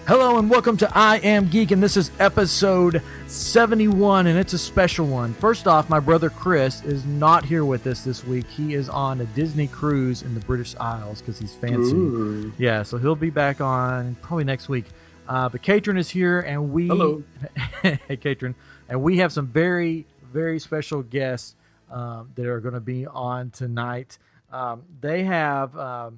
Hello and welcome to I Am Geek, and this is episode 71, and it's a special one. First off, my brother Chris is not here with us this week. He is on a Disney cruise in the British Isles because he's fancy. Ooh. Yeah, so he'll be back on probably next week. But Katrin is here, and we... Hello. Hey, Katrin. And we have some very, very special guests that are going to be on tonight. They have...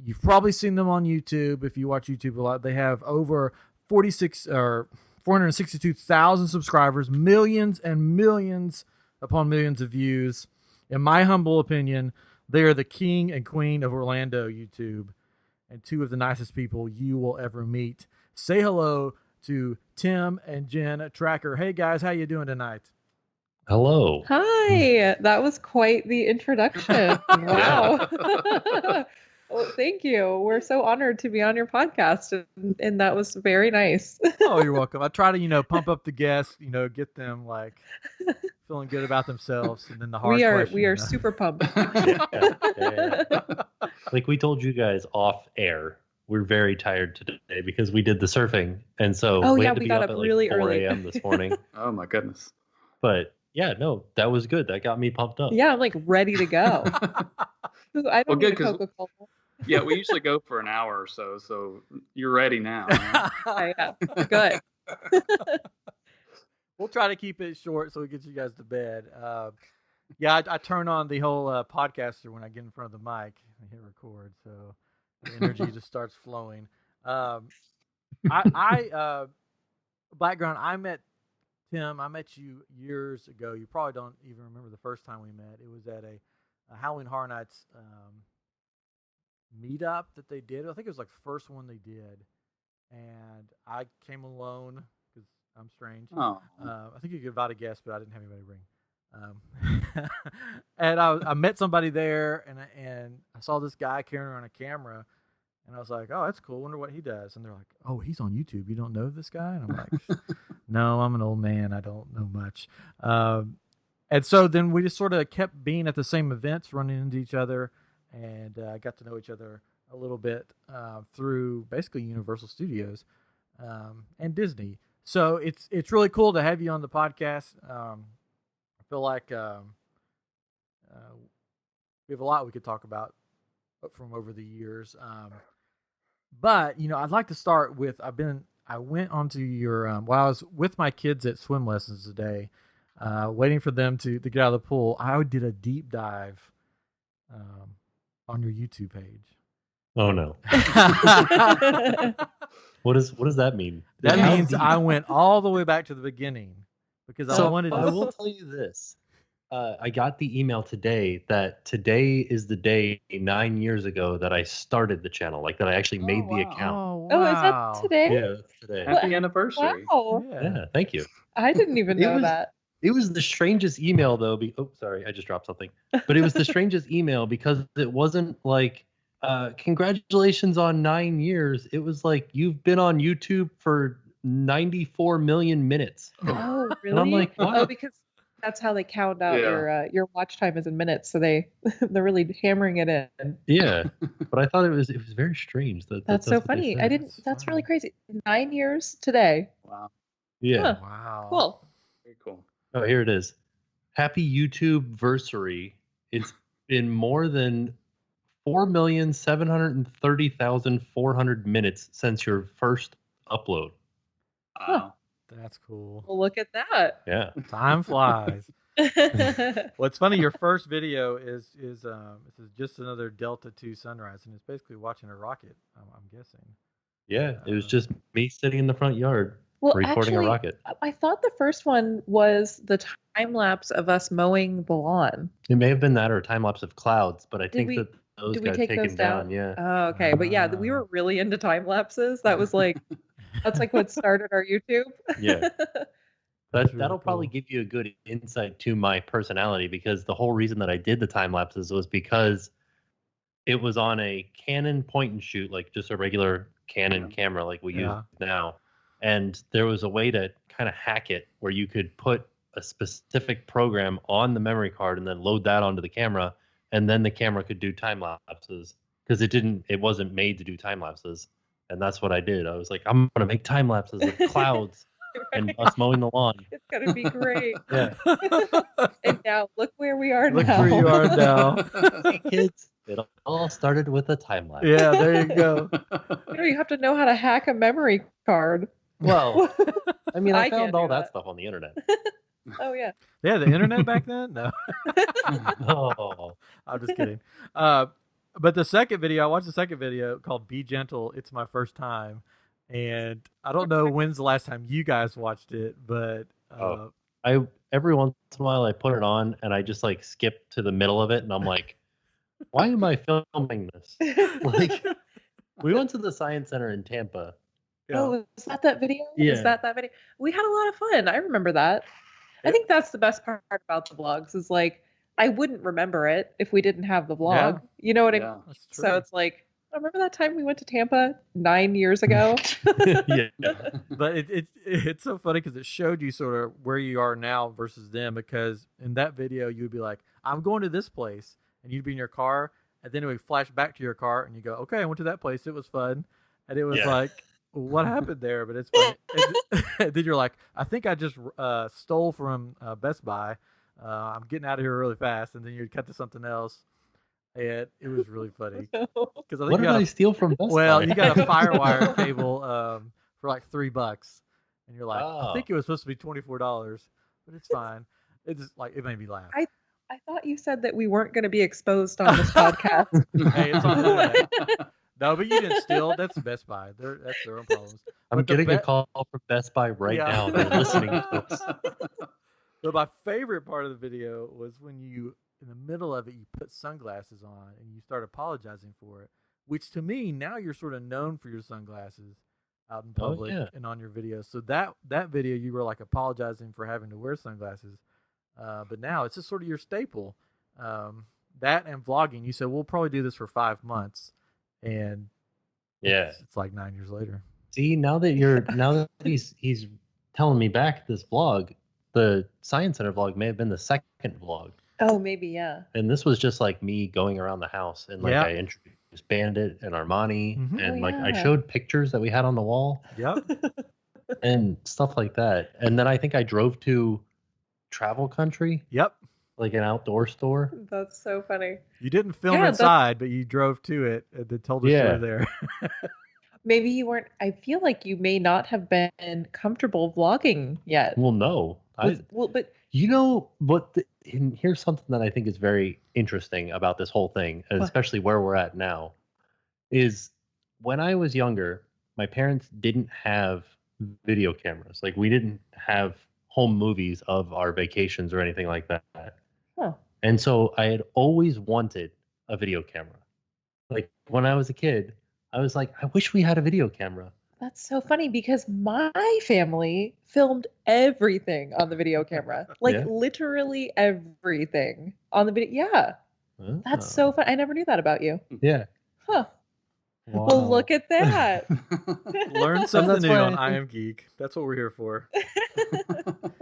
you've probably seen them on YouTube if you watch YouTube a lot. They have over 462,000 subscribers, millions and millions upon millions of views. In my humble opinion, they are the king and queen of Orlando YouTube and two of the nicest people you will ever meet. Say hello to Tim and Jenn Tracker. Hey guys, how you doing tonight? Hello. Hi. That was quite the introduction. Wow. Well, thank you. We're so honored to be on your podcast, and that was very nice. Oh, you're welcome. I try to, pump up the guests, get them like feeling good about themselves, and then the hard question. We are super pumped. Yeah. Like we told you guys off air, we're very tired today because we did the surfing, and so we had to be got up up at really 4 early a.m. this morning. Oh my goodness. But yeah, no, that was good. That got me pumped up. Yeah, I'm like ready to go. I don't need a Coca-Cola. Yeah, we usually go for an hour or so you're ready now. Right? Yeah, good. We'll try to keep it short so we get you guys to bed. I turn on the whole podcaster when I get in front of the mic and hit record, so the energy just starts flowing. Background, I met Tim. I met you years ago. You probably don't even remember the first time we met. It was at a Halloween Horror Nights meetup that they did. I think it was like the first one they did, and I came alone because I'm strange. Oh. I think you could invite a guest, but I didn't have anybody to bring. And I met somebody there, and I saw this guy carrying around a camera, and I was like, "Oh, that's cool. Wonder what he does." And they're like, "Oh, he's on YouTube. You don't know this guy?" And I'm like, "No, I'm an old man. I don't know much." And so then we just sort of kept being at the same events, running into each other, and got to know each other a little bit through basically Universal Studios and Disney. So it's really cool to have you on the podcast. I feel like we have a lot we could talk about from over the years. But I'd like to start with I went onto your while I was with my kids at swim lessons today, waiting for them to get out of the pool. I did a deep dive on your YouTube page. Oh no. What does that mean? That means I went all the way back to the beginning because I wanted to. I will tell you this. I got the email today that today is the day 9 years ago that I started the channel, like that I actually made the account. Oh, Oh, is wow. that today? Yeah, that's today. Happy anniversary. Wow. Yeah, thank you. I didn't even know that. It was the strangest email though. Sorry, I just dropped something. But it was the strangest email because it wasn't like, congratulations on 9 years. It was like, you've been on YouTube for 94 million minutes. Oh, really? And I'm like, what? Oh, because that's how they count out your watch time is in minutes. So they're really hammering it in. Yeah, but I thought it was very strange. That's so funny. I didn't. That's really crazy. 9 years today. Wow. Yeah. Huh. Wow. Cool. Very cool. Oh, here it is. Happy YouTube-versary. It's been more than 4,730,400 minutes since your first upload. Wow. That's cool. Well, look at that. Yeah. Time flies. Well, it's funny. Your first video is this is just another Delta II sunrise, and it's basically watching a rocket. I'm guessing. Yeah. It was just me sitting in the front yard recording actually, a rocket. I thought the first one was the time lapse of us mowing the lawn. It may have been that or a time lapse of clouds, but I think we- that those Did we got take taken those down? Yeah. Oh, okay. But yeah, we were really into time lapses. That was like, that's like what started our YouTube. Yeah. That's really That'll probably cool. give you a good insight to my personality because the whole reason that I did the time lapses was because it was on a Canon point and shoot, like just a regular Canon camera like we use now. And there was a way to kind of hack it where you could put a specific program on the memory card and then load that onto the camera, and then the camera could do time lapses because it wasn't made to do time lapses. And that's what I did. I was like, I'm gonna make time lapses of clouds and us mowing the lawn. It's gonna be great. Yeah. And now look where we are Look now. where you are now. Hey kids, it all started with a time lapse. Yeah, there you go. You have to know how to hack a memory card. Well, I mean, I I can't found all do that that. stuff on the internet. Oh yeah. Yeah, the internet back then? No. Oh, I'm just kidding. But the second video, I watched the second video called Be Gentle, It's My First Time. And I don't know when's the last time you guys watched it, but every once in a while I put it on and I just like skip to the middle of it and I'm like, why am I filming this? Like, we went to the Science Center in Tampa. yeah. Oh, was that video? Yeah. Was that video? We had a lot of fun. I remember that. I think that's the best part about the vlogs is like I wouldn't remember it if we didn't have the vlog. Yeah. You know what I mean? Yeah. That's true. So it's like, I remember that time we went to Tampa 9 years ago. Yeah. But it's so funny because it showed you sort of where you are now versus them, because in that video you would be like, I'm going to this place, and you'd be in your car, and then it would flash back to your car and you go, okay, I went to that place, it was fun. And it was Yeah. like, what happened there? But it's funny. And then you're like, I think I just stole from Best Buy. I'm getting out of here really fast. And then you'd cut to something else. And it was really funny. Because I think What did I steal from Best Buy? you got a FireWire cable for like $3, and you're like, I Oh. think it was supposed to be $24, but it's fine. It's like, it made me laugh. I thought you said that we weren't going to be exposed on this podcast. Hey, it's on the internet. No, but you didn't steal. That's Best Buy. That's their own problems. I'm But the getting a be- call from Best Buy right Yeah. now. They're listening to us. But my favorite part of the video was when you, in the middle of it, you put sunglasses on and you start apologizing for it, which to me, now you're sort of known for your sunglasses out in Oh, public yeah. and on your videos. So that video, you were like apologizing for having to wear sunglasses. But now it's just sort of your staple. That and vlogging, you said, we'll probably do this for 5 months. And Yeah. it's like 9 years later. See, now that he's telling me back this vlog, the Science Center vlog may have been the second vlog. Oh, maybe, yeah. And this was just like me going around the house and like Yeah. I introduced Bandit and Armani Mhm. and Oh, like I yeah. showed pictures that we had on the wall Yep. and stuff like that. And then I think I drove to Travel Country, Yep. like an outdoor store. That's so funny. You didn't film Yeah, that's- inside, but you drove to it and then told us you Yeah. were there. Maybe you weren't. I feel like you may not have been comfortable vlogging yet. Well, no. But You know what? And here's something that I think is very interesting about this whole thing, and What? especially where we're at now, is when I was younger, my parents didn't have video cameras. Like we didn't have home movies of our vacations or anything like that. Huh. And so I had always wanted a video camera. Like when I was a kid, I was like, I wish we had a video camera. That's so funny because my family filmed everything on the video camera. Like Yeah? literally everything on the video. Yeah. That's so fun. I never knew that about you. Yeah. Huh. Wow. Well, look at that. Learn something that's new why on I I think- Am Geek. That's what we're here for.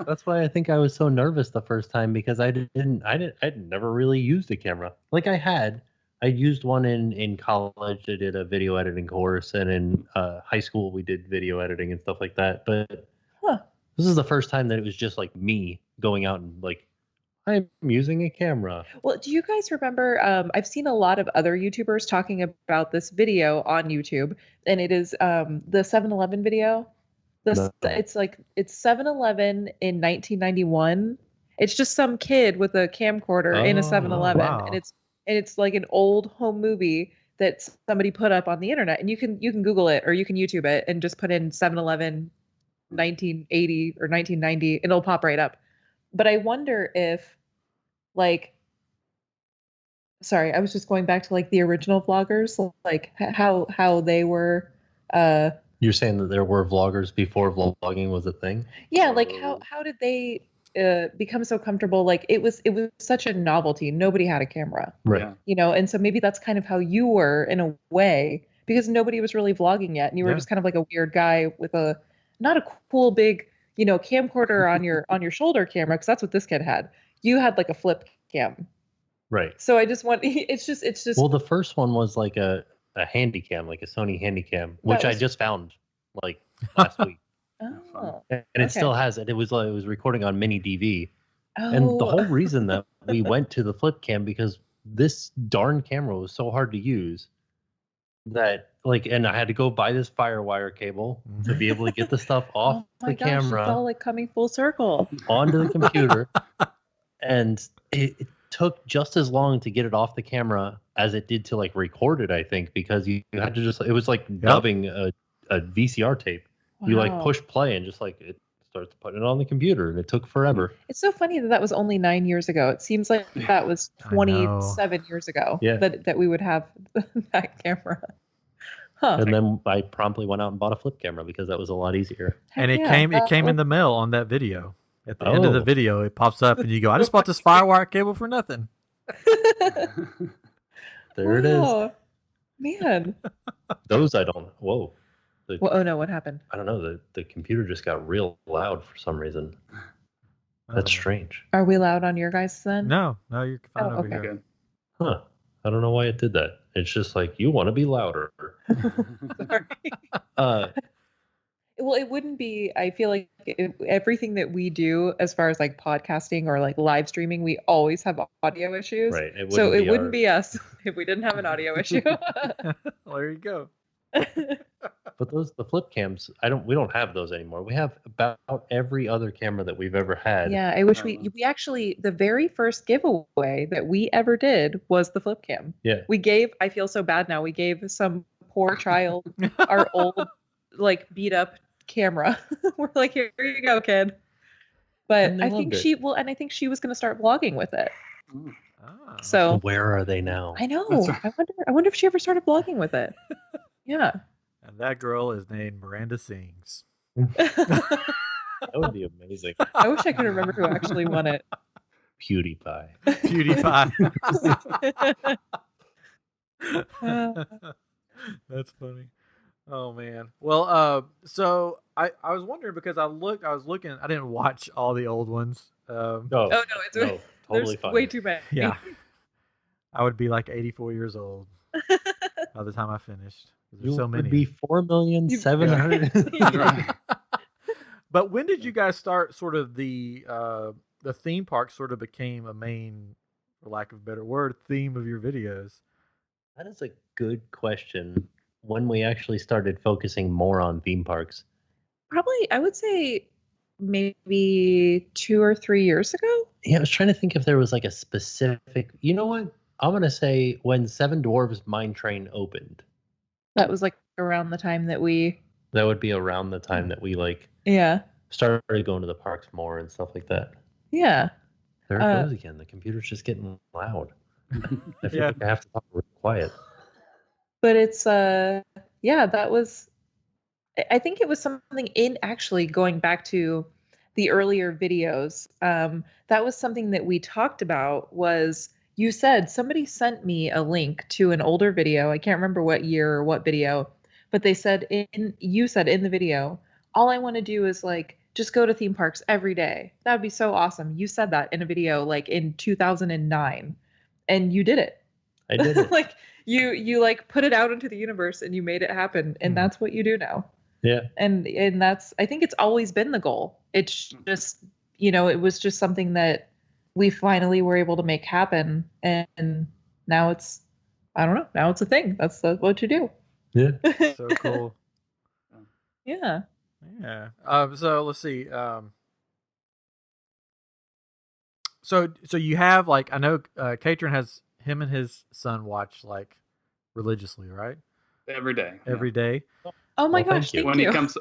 That's why I think I was so nervous the first time because I'd never really used a camera. Like I used one in college. I did a video editing course, and in high school we did video editing and stuff like that. But Huh. this is the first time that it was just like me going out and like, I'm using a camera. Well, do you guys remember? I've seen a lot of other YouTubers talking about this video on YouTube, and it is the 7-Eleven video. No. It's 7-Eleven in 1991. It's just some kid with a camcorder in a Oh, 7-Eleven, wow. and it's like an old home movie that somebody put up on the internet, and you can Google it or you can YouTube it and just put in 7-Eleven 1980 or 1990, and it'll pop right up. But I wonder if, like, sorry, I was just going back to like the original vloggers, like how they were, You're saying that there were vloggers before vlogging was a thing? yeah, like how did they become so comfortable? Like it was such a novelty. Nobody had a camera, Right. Yeah. you know, and so maybe that's kind of how you were in a way because nobody was really vlogging yet, and you were Yeah. just kind of like a weird guy with a not a cool big, you know, camcorder on your shoulder camera, because that's what this kid had. You had like a flip cam. Right. So I just want it's just Well, the first one was like a Handycam, like a Sony Handycam, which I was- just found like last week, Oh. and it Okay. still has it. It was recording on mini DV, Oh. and the whole reason that we went to the flip cam because this darn camera was so hard to use that and I had to go buy this FireWire cable to be able to get the stuff off Oh my the gosh, camera it's all like coming full circle. onto the computer, and it took just as long to get it off the camera as it did to like record it. I think because you had to just it was like dubbing a VCR tape. Wow. You like push play and just like it starts putting it on the computer, and it took forever. It's so funny that was only 9 years ago. It seems like that was 27 years ago. Yeah. That we would have that camera. Huh. And then I promptly went out and bought a flip camera because that was a lot easier. And it Heck came yeah. in the mail on that video. At the end of the Oh. video, it pops up and you go, I just bought this FireWire cable for nothing. There it is. Wow. Man. Those I don't. Whoa. Well, oh no, what happened? I don't know. The computer just got real loud for some reason. That's strange. Are we loud on your guys then? No, you're fine over okay. here. Good. Huh. I don't know why it did that. It's just like, you want to be louder. Sorry. Well, it wouldn't be. I feel like everything that we do, as far as like podcasting or like live streaming, we always have audio issues. Right. It So it be wouldn't our- be us if we didn't have an audio issue. Well, there you go. But the flip cams, we don't have those anymore. We have about every other camera that we've ever had. Yeah, I wish we actually, the very first giveaway that we ever did was the flip cam. Yeah. We gave, I feel so bad now, we gave some poor child our old like beat up camera. We're like, here you go, kid. But And they I think loved it. I think she was going to start vlogging with it. Ah. So Where are they now? I know. That's right. I wonder if she ever started vlogging with it. Yeah. And that girl is named Miranda Sings. That would be amazing. I wish I could remember who actually won it. PewDiePie. PewDiePie. That's funny. Oh man. Well, so I was wondering because I was looking. I didn't watch all the old ones. No, Oh no, it's no, totally there's fine. way too many. Yeah. I would be like 84 years old by the time I finished. There's You so would many. be 4,700,000. But when did you guys start? Sort of the theme park sort of became a main, for lack of a better word, theme of your videos. That is a good question. When we actually started focusing more on theme parks. Probably, I would say maybe 2 or 3 years ago. Yeah, I was trying to think if there was like a specific. You know what? I'm gonna say when Seven Dwarves Mine Train opened. That was like around the time that we, That would be around the time that we like yeah, started going to the parks more and stuff like that. yeah. There it goes again. The computer's just getting loud. I feel Yeah. like I have to talk real quiet. But it's yeah, that was, I think it was something in actually going back to the earlier videos. That was something that we talked about was, you said somebody sent me a link to an older video. I can't remember what year or what video, but they said you said in the video, all I want to do is like just go to theme parks every day. That would be so awesome. You said that in a video like in 2009 and you did it. I did it. Like you like put it out into the universe and you made it happen, and that's what you do now. Yeah. And that's, I think it's always been the goal. It's just, it was just something that we finally were able to make happen, and now it's, I don't know, now it's a thing. That's what you do. Yeah. So cool. Yeah. Yeah. So let's see. So you have like, I know Katrin has him and his son watch like religiously, right? Every day. Every day. Oh my Well, gosh, thank you. thank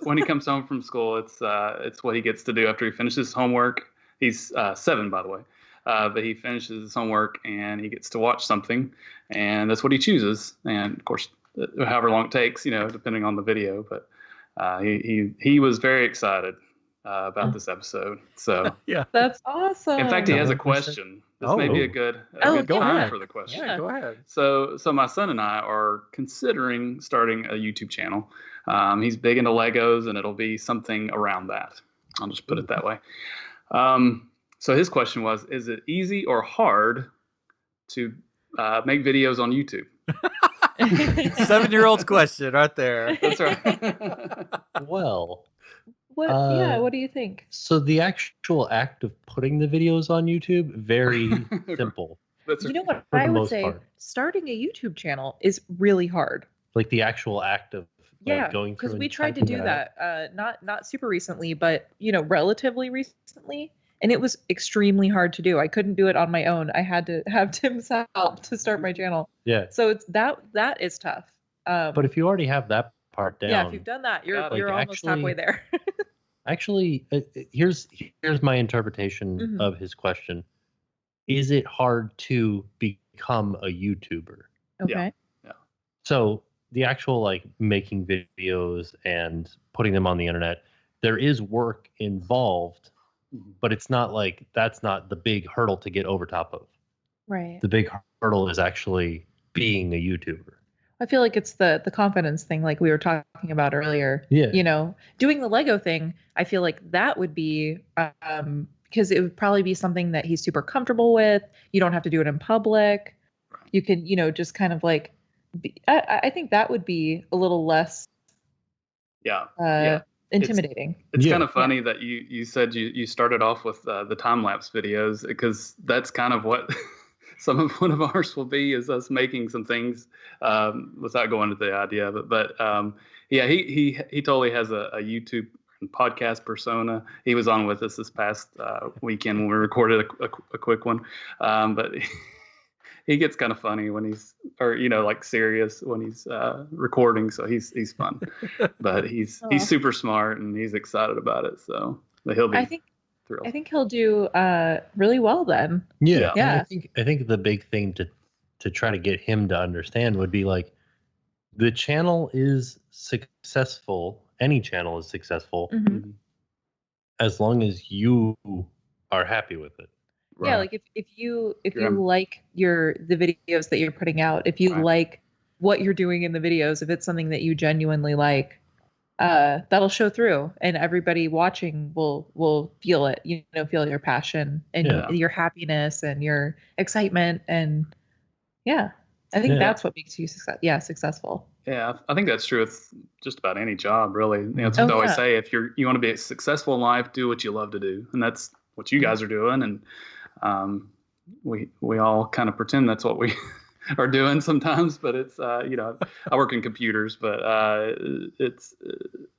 When you. he comes home from school, it's what he gets to do after he finishes homework. He's 7, by the way, but he finishes his homework and he gets to watch something, and that's what he chooses. And of course, however long it takes, depending on the video. But he was very excited about this episode. So Yeah. That's awesome. in fact, he has a Another question? question. This may be a good go time ahead. for the question. Yeah. Go ahead. So my son and I are considering starting a YouTube channel. He's big into Legos, and it'll be something around that. I'll just put it that way. So his question was, is it easy or hard to make videos on YouTube? 7-year-old's question right there. That's right. Well, what do you think? so the actual act of putting the videos on YouTube, very simple. That's You know what For the I would most say? part. Starting a YouTube channel is really hard. Like the actual act of Yeah, going through because and we tried to typing do it out. that not super recently, but relatively recently, and it was extremely hard to do. I couldn't do it on my own. I had to have Tim's help to start my channel. Yeah. So it's that is tough. But if you already have that part down, yeah, if you've done that, you're Like, almost halfway there. actually, here's my interpretation Mhm. of his question. Is it hard to become a YouTuber? Okay. So the actual like making videos and putting them on the internet, there is work involved, but it's not like that's not the big hurdle to get over top of. Right. The big hurdle is actually being a YouTuber. I feel like it's the confidence thing, like we were talking about earlier. Yeah. Doing the Lego thing, I feel like that would be because it would probably be something that he's super comfortable with. You don't have to do it in public. You can, just kind of like. I think that would be a little less. Intimidating. It's kind of funny that you said you started off with the time lapse videos, because that's kind of what one of ours will be, is us making some things without going into the idea of it. But he totally has a YouTube podcast persona. He was on with us this past weekend when we recorded a quick one, but he gets kind of funny when he's, or like serious when he's recording. So he's fun, but he's super smart and he's excited about it. So but he'll be thrilled. I think he'll do really well then. Yeah. Yeah. I think the big thing to try to get him to understand would be like, the channel is successful. Any channel is successful as long as you are happy with it. Right. Yeah, like if you like the videos that you're putting out, if you like what you're doing in the videos, if it's something that you genuinely like, that'll show through, and everybody watching will feel it. Feel your passion and your happiness and your excitement, and I think that's what makes you successful. Yeah, I think that's true with just about any job, really. That's what I always say. If you want to be successful in life, do what you love to do, and that's what you guys are doing. And we all kind of pretend that's what we are doing sometimes, but it's I work in computers, but it's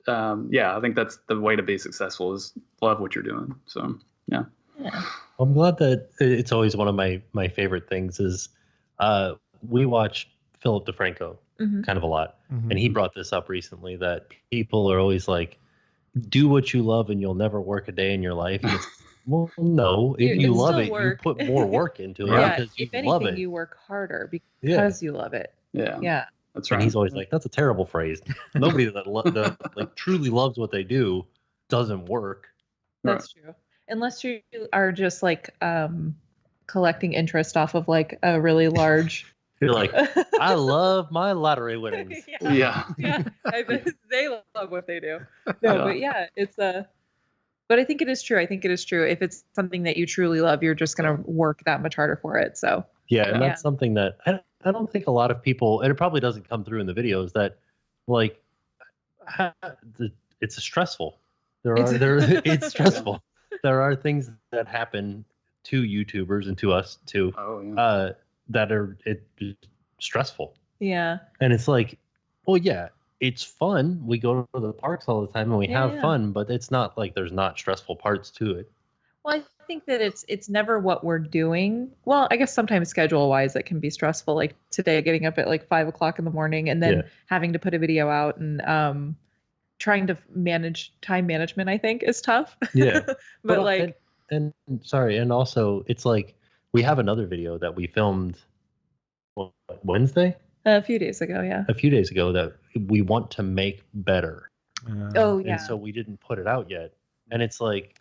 I think that's the way to be successful, is love what you're doing. So I'm glad that it's always one of my favorite things is we watch Philip DeFranco kind of a lot, and he brought this up recently, that people are always like, do what you love and you'll never work a day in your life. And it's, well, no, if you love it, you put more work into it because you love it. You work harder because you love it. Yeah. That's right. And he's always like, that's a terrible phrase. Nobody that like truly loves what they do doesn't work. That's true. Unless you are just like collecting interest off of like a really large. You're like, I love my lottery winnings. Yeah. They love what they do. No, but it's but I think it is true. If it's something that you truly love, you're just going to work that much harder for it. So and that's something that I don't think a lot of people, and it probably doesn't come through in the videos, that like it's stressful. It's stressful. There are things that happen to YouTubers and to us too. That are stressful. Yeah. And it's like, well, it's fun. We go to the parks all the time and we have fun, but it's not like there's not stressful parts to it. Well, I think that it's never what we're doing. Well, I guess sometimes schedule wise it can be stressful. Like today, getting up at like 5 o'clock in the morning and then having to put a video out, and trying to manage time management, I think, is tough. Yeah. But like, and also it's like, we have another video that we filmed Wednesday? A few days ago, A few days ago, that we want to make better. And so we didn't put it out yet. And it's like,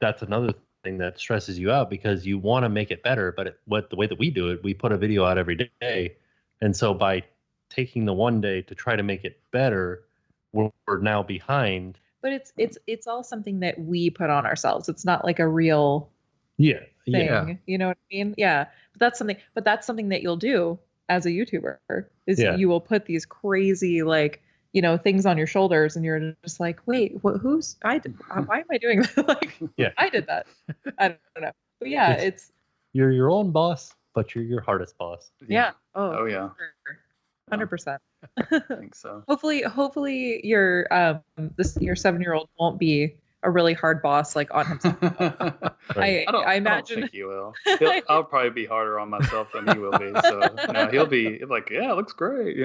that's another thing that stresses you out, because you want to make it better, but the way that we do it, we put a video out every day. And so by taking the one day to try to make it better, we're now behind. But it's all something that we put on ourselves. It's not like a real thing. You know what I mean? Yeah. But that's something that you'll do as a YouTuber is Yeah. you will put these crazy like things on your shoulders, and you're just like, wait, why am I doing that? Like, Yeah. I did that. I don't know, but yeah, it's You're your own boss, but you're your hardest boss. yeah. Oh yeah. 100%. I think so. Hopefully your your 7-year-old won't be a really hard boss like on himself. Right. I I imagine. don't think he will. I'll probably be harder on myself than he will be. So no, he'll be like, yeah, it looks great,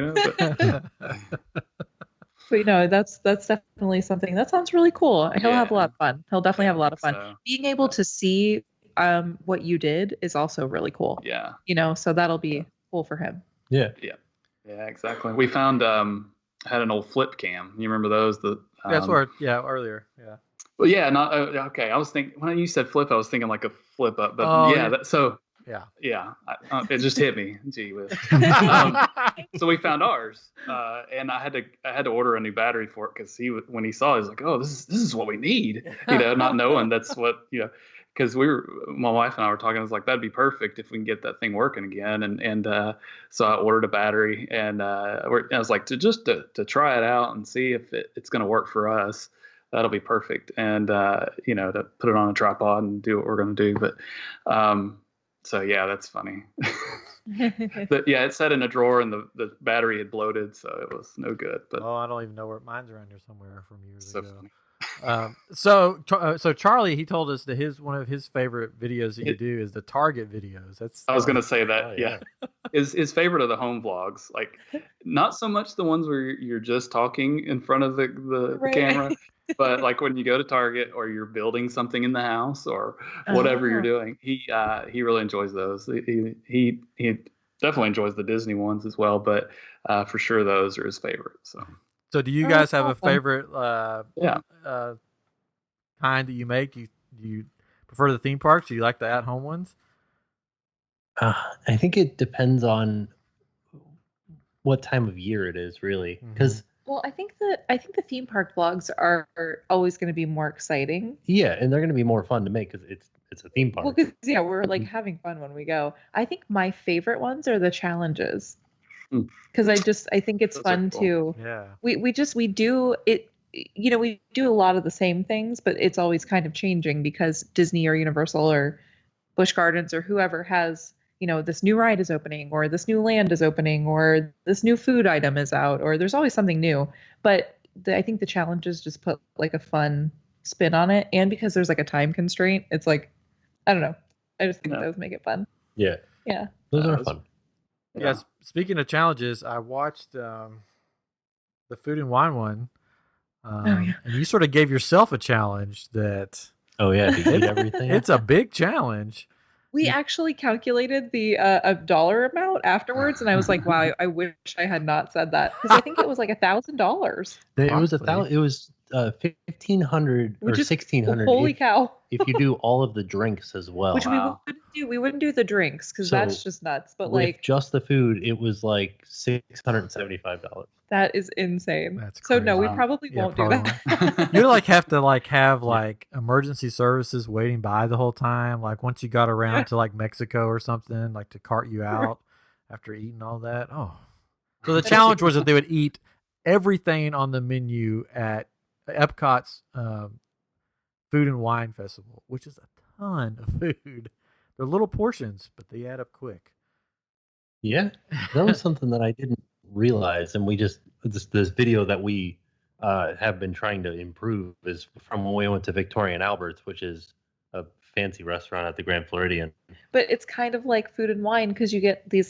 But that's definitely something that sounds really cool. He'll have a lot of fun. He'll definitely have a lot of fun. So, Being able to see what you did is also really cool. yeah. So that'll be cool for him. Yeah. Yeah, exactly. We found had an old flip cam. You remember those? That's where earlier. Yeah. Well, yeah, not okay. I was thinking when you said flip, I was thinking like a flip up, but yeah. It just hit me. Gee whiz. So we found ours, and I had to order a new battery for it because when he saw it, he was like, "Oh, this is what we need," not knowing that's what because my wife and I were talking. I was like, "That'd be perfect if we can get that thing working again," and so I ordered a battery, and I was like, to try it out and see if it's going to work for us. That'll be perfect, and to put it on a tripod and do what we're going to do. But so yeah, that's funny. But yeah, it sat in a drawer, and the battery had bloated, so it was no good. But I don't even know where mine's around here somewhere from years ago. Funny. So Charlie, he told us that one of his favorite videos that you do is the Target videos. I was gonna say that. Oh, yeah. His favorite of the home vlogs, like not so much the ones where you're just talking in front of the Right. camera, but like when you go to Target or you're building something in the house or whatever you're doing, he really enjoys those. He definitely enjoys the Disney ones as well, but for sure those are his favorite. So do you guys have a awesome. favorite kind that you make? Do you prefer the theme parks? Do you like the at-home ones? I think it depends on what time of year it is, really. Because well, I think the theme park vlogs are always going to be more exciting. Yeah, and they're going to be more fun to make because it's a theme park. Well, because we're like having fun when we go. I think my favorite ones are the challenges. Because I think it's Those fun are cool. to Yeah. we do it, we do a lot of the same things, but it's always kind of changing because Disney or Universal or Busch Gardens or whoever has this new ride is opening, or this new land is opening, or this new food item is out, or there's always something new. But I think the challenges just put like a fun spin on it, and because there's like a time constraint, it's like, I don't know, I just think those make it fun. Yeah, those are fun. Yes. Speaking of challenges, I watched the Food and Wine one, and you sort of gave yourself a challenge that. Oh yeah, to eat everything. It's a big challenge. We actually calculated the a dollar amount afterwards, and I was like, "Wow, I wish I had not said that," because I think it was like $1,000. It was $1,000. It was 1,500 or 1,600. Holy cow! If you do all of the drinks as well, Which we wouldn't do. We wouldn't do the drinks because that's just nuts. But with like just the food, it was like $675. That is insane. That's so crazy. no, we probably won't do that. You have to have emergency services waiting by the whole time. Like once you got around to Mexico or something, to cart you out after eating all that. Oh, so the challenge was that they would eat everything on the menu at Epcot's Food and Wine Festival, which is a ton of food. They're little portions, but they add up quick. Yeah, that was something that I didn't realize, and we just this video that we have been trying to improve is from when we went to Victoria and Albert's, which is a fancy restaurant at the Grand Floridian. But it's kind of like Food and Wine because you get you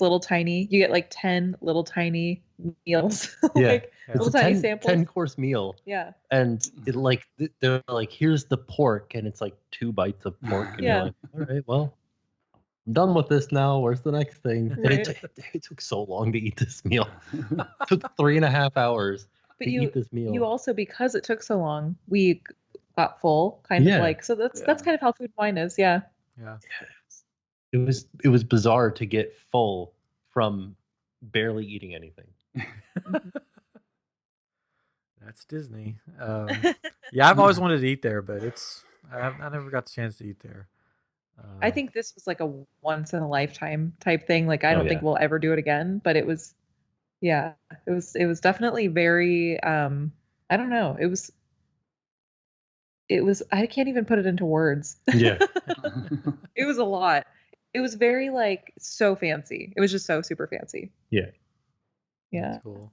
get 10 little tiny meals. It's little a tiny samples. 10-course meal. Yeah. And it they're like, here's the pork, and it's like 2 bites of pork, and you're like, all right, well, I'm done with this now. Where's the next thing? Right. And it took so long to eat this meal. It took 3.5 hours to eat this meal. You also, because it took so long, we got full, kind of so that's kind of how Food and Wine is. Yeah. Yeah. It was bizarre to get full from barely eating anything. That's Disney. I've always wanted to eat there, but I never got the chance to eat there. I think this was like a once in a lifetime type thing. Like I Oh, don't think yeah. we'll ever do it again, but it was it was definitely very I don't know. It was I can't even put it into words. Yeah. It was a lot. It was very like so fancy. It was just so super fancy. Yeah. Yeah. That's cool.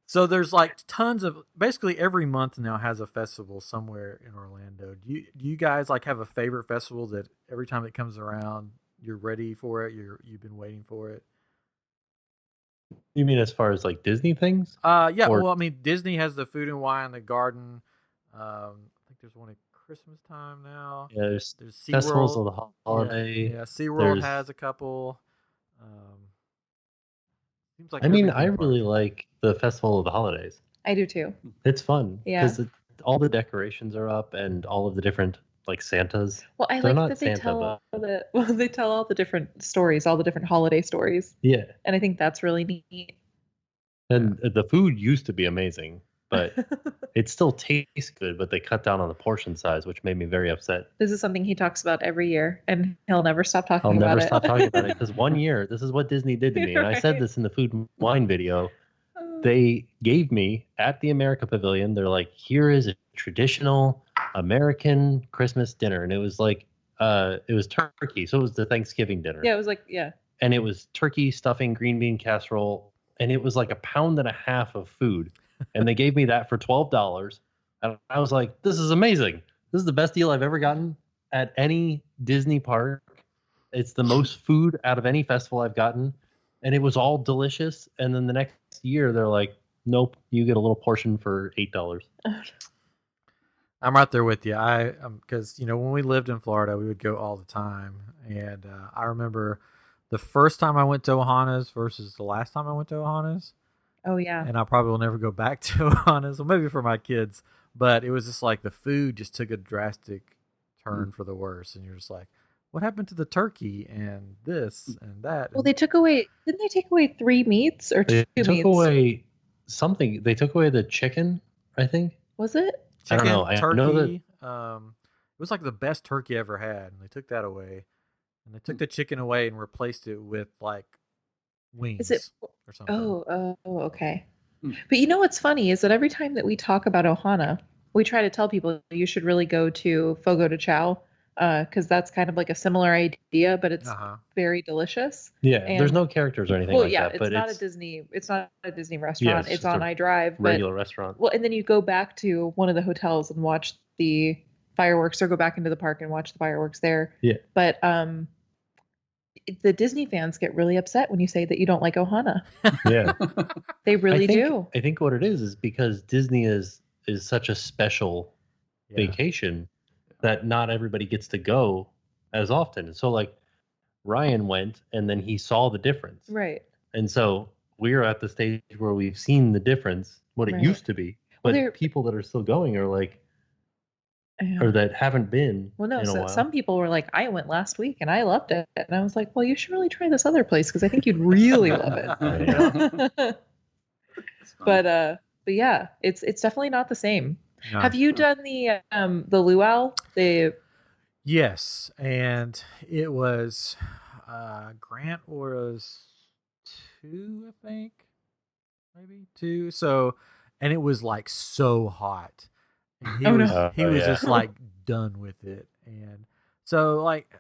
So there's like tons of basically every month now has a festival somewhere in Orlando. Do you guys like have a favorite festival that every time it comes around you're ready for it? You've been waiting for it? You mean as far as like Disney things? Yeah. Or- Well, I mean Disney has the Food and Wine, the Garden. I think there's one at Christmas time now. Yeah, there's There's festivals of SeaWorld. the holiday. Yeah, SeaWorld There's- has a couple. Seems like I mean, every I theme really park. like the Festival of the Holidays. I do too. It's fun Yeah. because all the decorations are up and all of the different like Santas. Well, I They're like not that they Santa, tell but- they tell all the different stories, all the different holiday stories, Yeah, and I think that's really neat. and the food used to be amazing, but it still tastes good. But they cut down on the portion size, which made me very upset. This is something he talks about every year, and he'll never stop talking I'll about never it. stop talking about it because one year, this is what Disney did to me, and I said Right. this in the Food and Wine video. They gave me at the America Pavilion. They're like, here is a traditional American Christmas dinner, and it was like, it was turkey, so it was the Thanksgiving dinner, Yeah, it was like and it was turkey stuffing, green bean casserole, and it was like 1.5 pounds of food, and they gave me that for $12, and I was like, this is amazing. This is the best deal I've ever gotten at any Disney park. It's the most food out of any festival I've gotten, and it was all delicious. And then the next year, they're like, nope, you get a little portion for $8. I'm right there with you. Because when we lived in Florida, we would go all the time, and I remember the first time I went to Ohana's versus the last time I went to Ohana's, oh yeah. and I probably will never go back to Ohana's. Well, maybe for my kids, but it was just like the food just took a drastic turn for the worse, and you're just like, what happened to the turkey and this and that? Well, And they took away. Didn't they take away 3 meats or 2 They took meats? away something. They took away the chicken, I think. Was it? I don't chicken, know. I turkey. know that- It was like the best turkey I ever had, and they took that away, and they took the chicken away and replaced it with like wings or something. Oh, okay. Hmm. But you know what's funny is that every time that we talk about Ohana, we try to tell people you should really go to Fogo de Chao, because that's kind of like a similar idea, but it's Uh-huh. very delicious. Yeah, And- there's no characters or anything Well, like yeah, that, it's but not it's a Disney. It's not a Disney restaurant. it's It's just on a iDrive. But regular restaurant. well, and then you go back to one of the hotels and watch the fireworks, or go back into the park and watch the fireworks there. Yeah. But the Disney fans get really upset when you say that you don't like Ohana. Yeah. They really I think, do. I think what it is because Disney is such a special Yeah. vacation that not everybody gets to go as often. So like Ryan went and then he saw the difference. Right. And so we're at the stage where we've seen the difference, what it Right. used to be. Well, But there- people that are still going are like, Yeah. or that haven't been Well, no. in a So while. some people were like, "I went last week and I loved it," and I was like, "Well, you should really try this other place because I think you'd really love it." But yeah, it's definitely not the same. No. Have you done the luau? Yes, and it was Grant was 2, I think, maybe 2. So, and it was like so hot, and he Oh, was no. he Oh, was yeah. just like done with it, and so like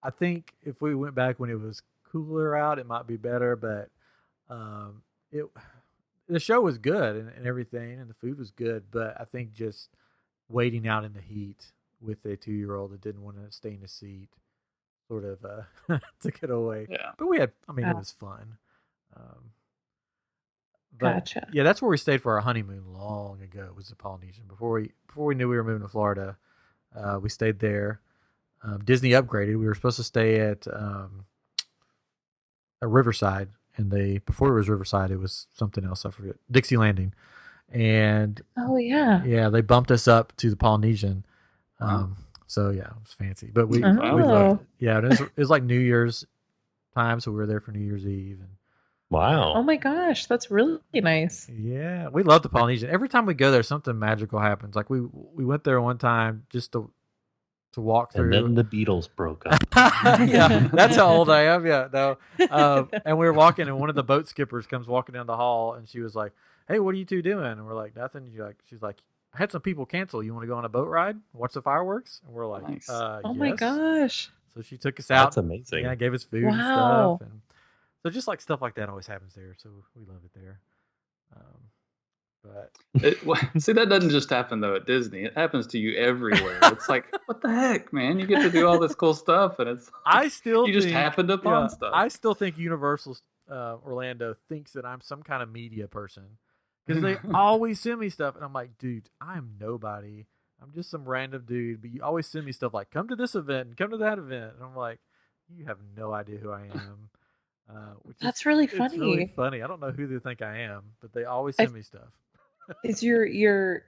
I think if we went back when it was cooler out, it might be better, but it the show was good and everything, and the food was good, but I think just waiting out in the heat with a 2-year-old that didn't want to stay in the seat sort of took it away. Yeah. But it Oh. was fun. But Gotcha. yeah, that's where we stayed for our honeymoon long ago. It was the Polynesian. Before we knew we were moving to Florida, we stayed there. Disney upgraded. We were supposed to stay at Riverside, and before it was Riverside, it was something else. I forget, Dixie Landing, and Oh yeah. yeah, they bumped us up to the Polynesian. Wow. So yeah, it was fancy, but we Oh. loved it. Yeah, it was like New Year's time, so we were there for New Year's Eve, and Wow. Oh my gosh, that's really nice. yeah, we love the Polynesian. Every time we go there, something magical happens. Like we went there one time just to to walk through. And then the Beatles broke up. Yeah, that's how old I am. Yeah, no. And we were walking, and one of the boat skippers comes walking down the hall, and she was like, "Hey, what are you two doing?" And we're like, "Nothing." She's like, "I had some people cancel. You want to go on a boat ride, watch the fireworks?" And we're like, Nice. Oh yes. my gosh. So she took us out. That's amazing. Yeah, gave us food Wow. and stuff, and so just like stuff like that always happens there. So we love it there. But See, that doesn't just happen though at Disney. It happens to you everywhere. It's like, what the heck, man? You get to do all this cool stuff, and it's I still you just think, happened upon stuff. I still think Universal Orlando thinks that I'm some kind of media person because they always send me stuff, and I'm like, dude, I'm nobody. I'm just some random dude, but you always send me stuff like, come to this event and come to that event, and I'm like, you have no idea who I am. That's really It's really funny. funny. I don't know who they think I am, but they always send me stuff. Is your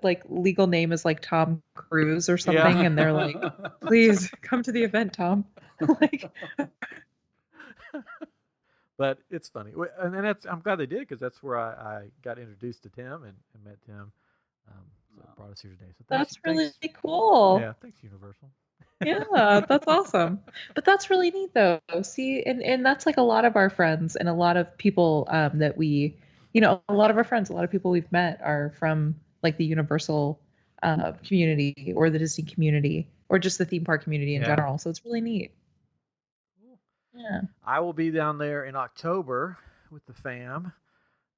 like legal name is like Tom Cruise or something, and they're like, please come to the event, Tom. Like, But it's funny, and that's I'm glad they did because that's where I got introduced to Tim and met Tim. So it brought us here today. So that's really thanks, cool. yeah, thanks Universal. Yeah, that's awesome. But that's really neat though. See, and that's like a lot of our friends and a lot of people that we, a lot of our friends, a lot of people we've met are from like the Universal community or the Disney community or just the theme park community in Yeah. general. So it's really neat. Cool. Yeah. I will be down there in October with the fam.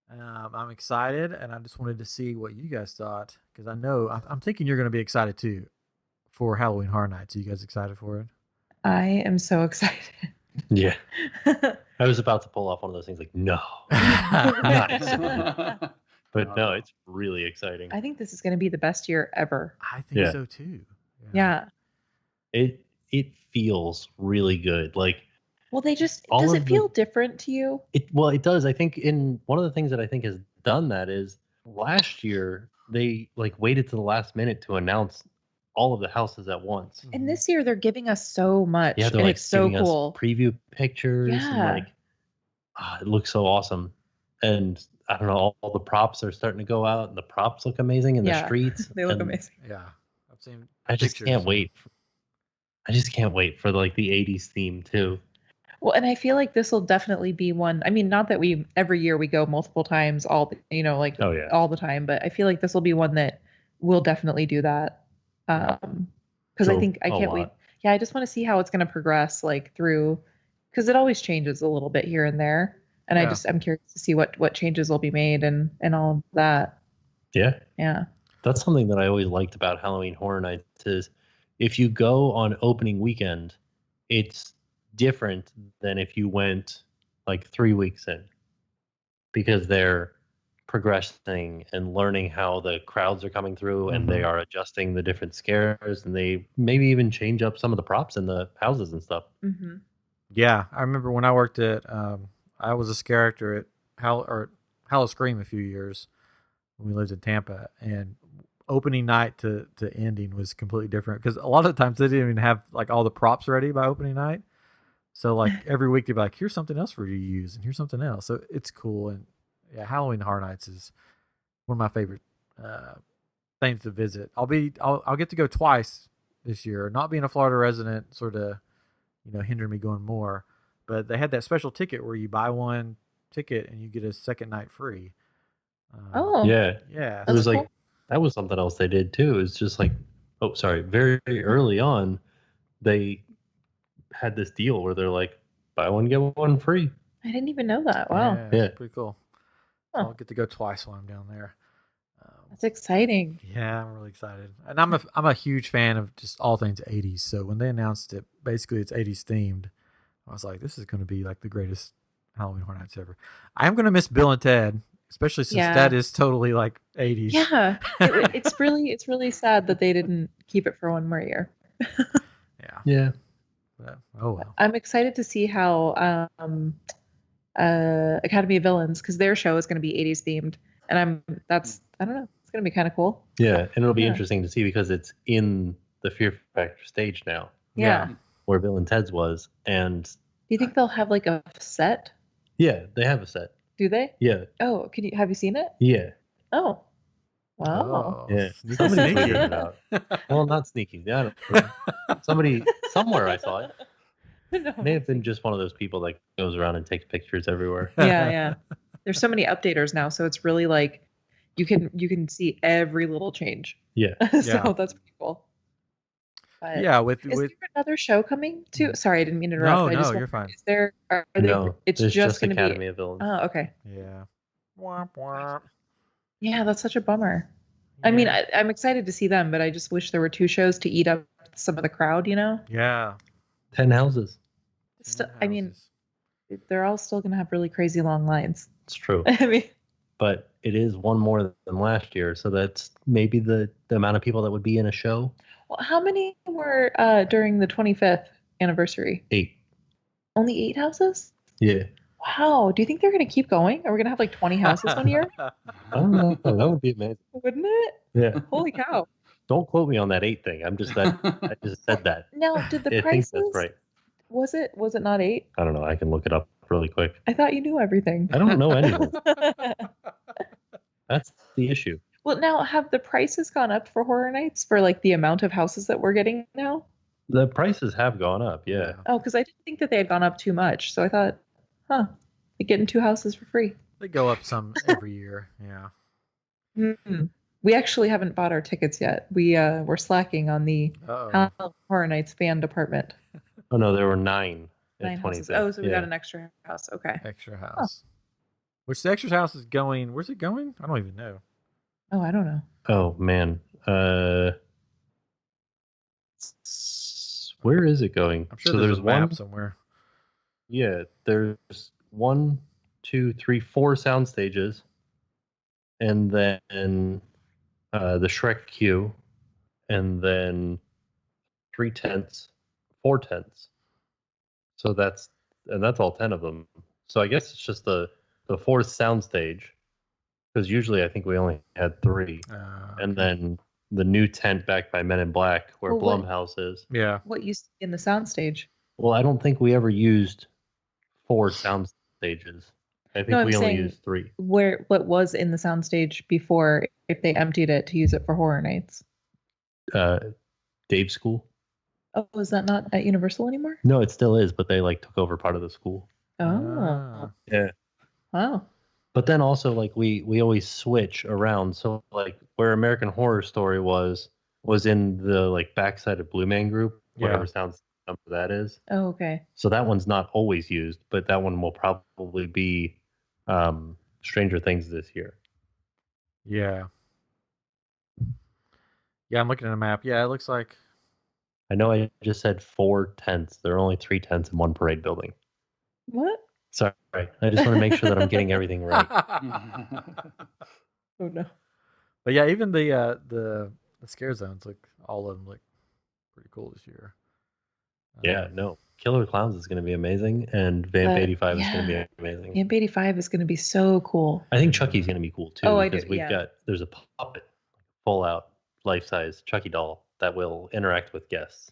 I'm excited, and I just wanted to see what you guys thought because I know I'm thinking you're going to be excited too for Halloween Horror Nights. Are you guys excited for it? I am so excited. Yeah. I was about to pull off one of those things like, no. Nice. But no, it's really exciting. I think this is going to be the best year ever. I think so too. Yeah. It feels really good. Like, Well, does all it of feel different to you? it does. I think in one of the things that I think has done that is last year they like waited to the last minute to announce all of the houses at once. And this year they're giving us so much, Yeah, they're and like it's so giving us cool. preview pictures and Yeah. like it looks so awesome. And I don't know, all the props are starting to go out and the props look amazing in the Yeah, streets. They look and amazing. Yeah, I've seen. I just pictures. can't wait. I just can't wait for like the 80s theme too. Well, and I feel like this will definitely be one. I mean, not that every year we go multiple times, all the time, but I feel like this will be one that will definitely do that. Because I think I can't wait. Yeah, I just want to see how it's going to progress like through, because it always changes a little bit here and there, and I'm curious to see what changes will be made and all of that. Yeah. Yeah. That's something that I always liked about Halloween Horror Nights is if you go on opening weekend, it's different than if you went like 3 weeks in because they're progressing and learning how the crowds are coming through and they are adjusting the different scares and they maybe even change up some of the props in the houses and stuff. Mm-hmm. Yeah, I remember when I worked at I was a scare actor at Howl-O-Scream a few years when we lived in Tampa, and opening night to ending was completely different because a lot of the times they didn't even have like all the props ready by opening night. So like every week they'd be like, here's something else for you to use and here's something else. So it's cool. And yeah, Halloween Horror Nights is one of my favorite things to visit. I'll get to go twice this year. Not being a Florida resident sort of, hindered me going more. But they had that special ticket where you buy one ticket and you get a second night free. Yeah. Yeah. It was cool. like, that was something else they did too. It's just like, very early on, they had this deal where they're like, buy one, get one free. I didn't even know that. Wow. Yeah. Yeah. It's pretty cool. Huh. I'll get to go twice while I'm down there. That's exciting. Yeah, I'm really excited, and I'm a huge fan of just all things 80s. So when they announced it, basically it's 80s themed, I was like, this is going to be like the greatest Halloween Horror Nights ever. I am going to miss Bill and Ted, especially since that is totally like 80s. Yeah, it's really sad that they didn't keep it for one more year. Yeah. But, oh well. I'm excited to see how Academy of Villains, because their show is going to be 80s themed, and I don't know, it's going to be kind of cool. Yeah, and it'll be interesting to see because it's in the Fear Factor stage now. Yeah. Where Bill and Ted's was, and Do you think they'll have like a set? yeah, they have a set. Do they? Yeah. Oh, have you seen it? Yeah. Oh, Wow. Oh, Yeah, sneaky, somebody sneaky. tweeted it out. Well, not sneaky. Yeah, somebody somewhere I saw it. No, May have been just one of those people that goes around and takes pictures everywhere. yeah. There's so many updaters now, so it's really like you can see every little change. Yeah. So Yeah. that's pretty cool. But Yeah, with is there another show coming too? Sorry, I didn't mean to interrupt. No, I just no, you're wondered, fine. Is there? Are they? No, It's there's just going to Academy be. of Villains. Oh, okay. Yeah. Womp womp. Yeah, that's such a bummer. I mean, Yeah. I'm excited to see them, but I just wish there were 2 shows to eat up some of the crowd. Yeah. 10 houses. I mean, they're all still going to have really crazy long lines. It's true. I mean, But it is one more than last year, so that's maybe the amount of people that would be in a show. well, how many were during the 25th anniversary? 8. Only 8 houses? Yeah. Wow. Do you think they're going to keep going? Are we going to have like 20 houses one year? I don't know. That would be amazing. Wouldn't it? Yeah. Holy cow. Don't quote me on that 8 thing. I just said that. Now, did the I think prices? that's right. Was it not 8? I don't know. I can look it up really quick. I thought you knew everything. I don't know anyone. That's the issue. Well, now have the prices gone up for Horror Nights for like the amount of houses that we're getting now? The prices have gone up, yeah. Oh, because I didn't think that they had gone up too much. So I thought, you're getting 2 houses for free. They go up some every year. Yeah. Mm-hmm. We actually haven't bought our tickets yet. We're slacking on the Horror Nights fan department. Oh no, there were 9 at 9 houses. 25th. Oh, so we got an extra house. Okay. Extra house. Which the extra house is going? Where's it going? I don't even know. Oh, I don't know. Oh man. Where is it going? I'm sure so there's a map one somewhere. Yeah, there's 1, 2, 3, 4 sound stages, and then the Shrek queue, and then 3 tents, 4 tents. So that's all 10 of them. So I guess it's just the 4th sound stage, because usually I think we only had 3, and then the new tent back by Men in Black where Blumhouse is. Yeah. What used to be in the soundstage? Well, I don't think we ever used 4 sound stages. I think we only used 3. What was in the soundstage before, if they emptied it to use it for Horror Nights? Dave's school. Oh, is that not at Universal anymore? No, it still is, but they took over part of the school. Oh. Yeah. Wow. But then also we always switch around. So where American Horror Story was in the backside of Blue Man Group, whatever sound number that is. Oh, okay. So that one's not always used, but that one will probably be Stranger Things this year. Yeah. Yeah, I'm looking at a map. Yeah, it looks like. I know I just said 4 tents. There are only 3 tents in one parade building. What? Sorry. I just want to make sure that I'm getting everything right. Oh no. But yeah, even the scare zones all of them look pretty cool this year. Yeah, no. Killer Clowns is going to be amazing, and Vamp 85 is going to be amazing. Vamp 85 is going to be so cool. I think Chucky's going to be cool too. Oh, I do. Because there's a puppet, full out, life size Chucky doll that will interact with guests.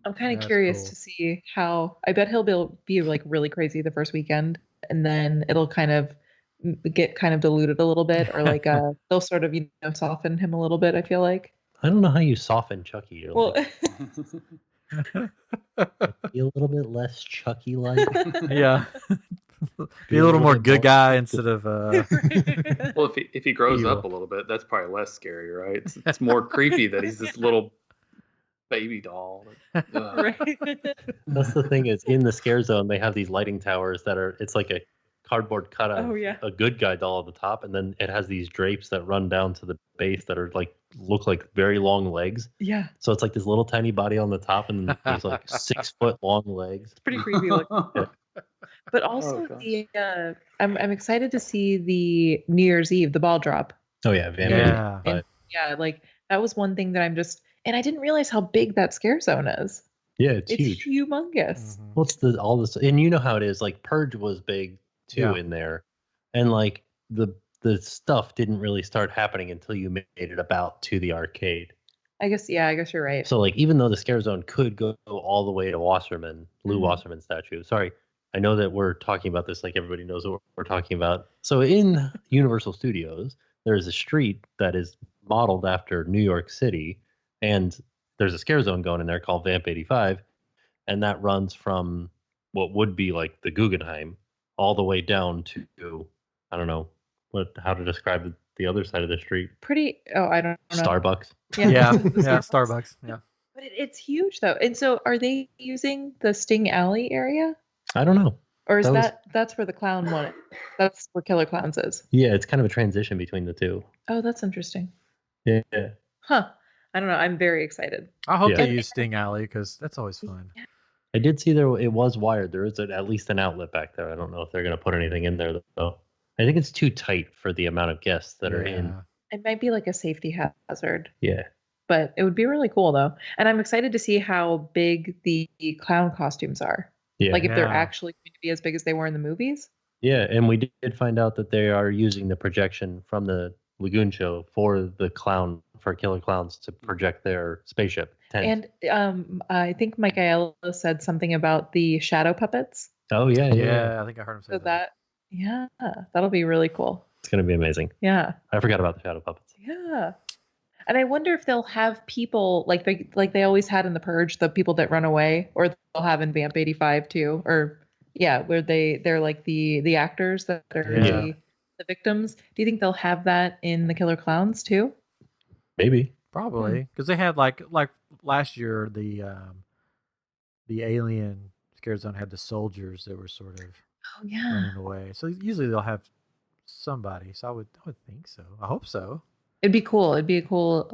I'm kind of curious to see how. I bet he'll be really crazy the first weekend, and then it'll kind of get diluted a little bit, or they'll sort of soften him a little bit. I feel like. I don't know how you soften Chucky. Well. Be a little bit less Chucky-like. Yeah. Be a little more good guy instead of. Well, if he grows up a little bit, that's probably less scary, right? It's more creepy that he's this little baby doll. Right. That's the thing is, in the scare zone, they have these lighting towers it's like a cardboard cutout of a good guy doll at the top, and then it has these drapes that run down to the base that are look like very long legs. Yeah. So it's this little tiny body on the top, and then there's 6 foot long legs. It's pretty creepy looking. Yeah. But also I'm excited to see the New Year's Eve, the ball drop. Oh yeah, that was one thing that and I didn't realize how big that scare zone is. Yeah, it's huge. Humongous. Mm-hmm. Well, it's all this, and you know how it is. Purge was big too in there, and the stuff didn't really start happening until you made it about to the arcade. I guess you're right. So even though the scare zone could go all the way to Wasserman, Lou Wasserman statue. Sorry, I know that we're talking about this everybody knows what we're talking about. So in Universal Studios, there is a street that is modeled after New York City, and there's a scare zone going in there called Vamp 85, and that runs from what would be like the Guggenheim all the way down to, I don't know how to describe the other side of the street. I don't know. Starbucks. Yeah, Starbucks. Yeah. But it's huge though. And so are they using the Sting Alley area? I don't know. Or is that's where the clown one? That's where Killer Clowns is. Yeah, it's kind of a transition between the two. Oh, that's interesting. Yeah. Huh. I don't know. I'm very excited. I hope they use Sting Alley because that's always fun. I did see it was wired. There is at least an outlet back there. I don't know if they're going to put anything in there though. I think it's too tight for the amount of guests that are in. It might be like a safety hazard. Yeah. But it would be really cool though. And I'm excited to see how big the clown costumes are. Yeah. Like if they're actually going to be as big as they were in the movies. Yeah, and we did find out that they are using the projection from the Lagoon show for Killer Clowns to project their spaceship tent. And I think Michaela said something about the shadow puppets. Oh yeah. I think I heard him say that. That'll be really cool. It's gonna be amazing. Yeah. I forgot about the shadow puppets. Yeah. And I wonder if they'll have people like they always had in The Purge, the people that run away, or they'll have in Vamp 85 too, or where they're like the actors that are the victims. Do you think they'll have that in the Killer Clowns too? Maybe. Probably, because they had like last year the alien scare zone had the soldiers that were sort of running away. So usually they'll have somebody. So I would think so. I hope so. It'd be cool. It'd be a cool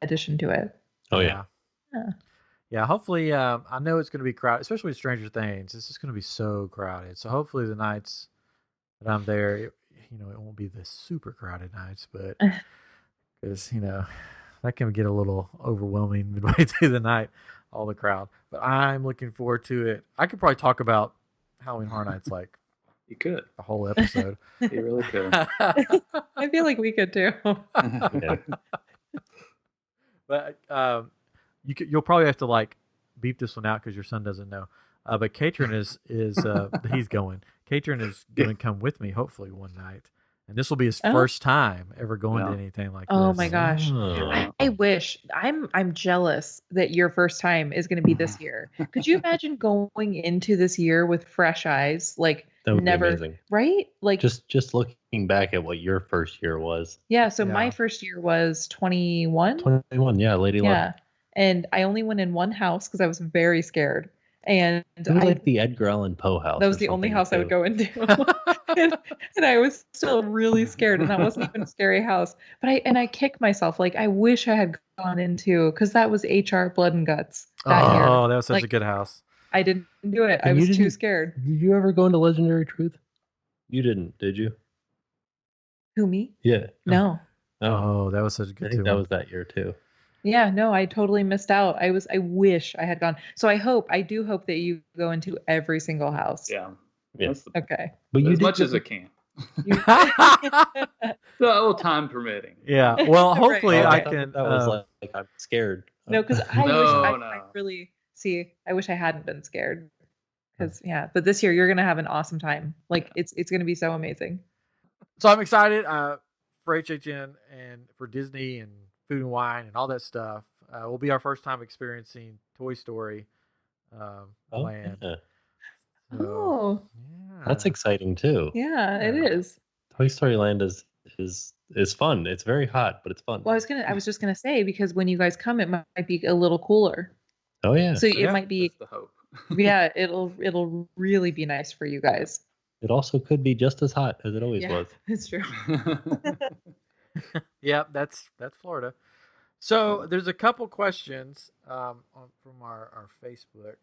addition to it. Oh yeah. Yeah, hopefully, I know it's going to be crowded, especially with Stranger Things. It's just going to be so crowded. So hopefully the nights that I'm there, it won't be the super crowded nights, but because, that can get a little overwhelming midway through the night, all the crowd. But I'm looking forward to it. I could probably talk about Halloween Horror Nights like you could a whole episode. You really could. I feel like we could too. But you'll probably have to like beep this one out because your son doesn't know. But Katrin is he's going. Katrin is going to come with me hopefully one night, and this will be his first time ever going to anything like this. Oh my gosh! I wish. I'm jealous that your first time is going to be this year. Could you imagine going into this year with fresh eyes, like that would never, be amazing. Right? Like just looking back at what your first year was. Yeah. So my first year was 21. 21. Yeah, Lady Luck. Yeah. And I only went in one house because I was very scared. And it was like the Edgar Allan Poe house. That was the only house I would go into. and I was still really scared. And that wasn't even a scary house. But I kick myself. Like, I wish I had gone into, because that was HR Blood and Guts that year. Oh, that was such a good house. I didn't do it. I was too scared. Did you ever go into Legendary Truth? You didn't, did you? Who, me? Yeah. No. Oh, that was such a good. I think that was that year too. Yeah, no, I totally missed out. I wish I had gone. So I do hope that you go into every single house. Yeah. Okay. But as much as I can. So time permitting. Yeah. Well, hopefully Right. I can. That was like I'm scared. No, because I really see. I wish I hadn't been scared. Because but this year you're gonna have an awesome time. Like it's gonna be so amazing. So I'm excited for HHN and for Disney and Food and Wine and all that stuff. Will be our first time experiencing Toy Story land. Yeah. So, that's exciting too. Yeah, it is. Toy Story Land is fun. It's very hot, but it's fun. Well, I was just gonna say, because when you guys come, it might be a little cooler. Oh yeah. So it might be. That's the hope. Yeah, it'll really be nice for you guys. It also could be just as hot as it always was. It's true. Yeah, that's Florida. So there's a couple questions from our Facebook.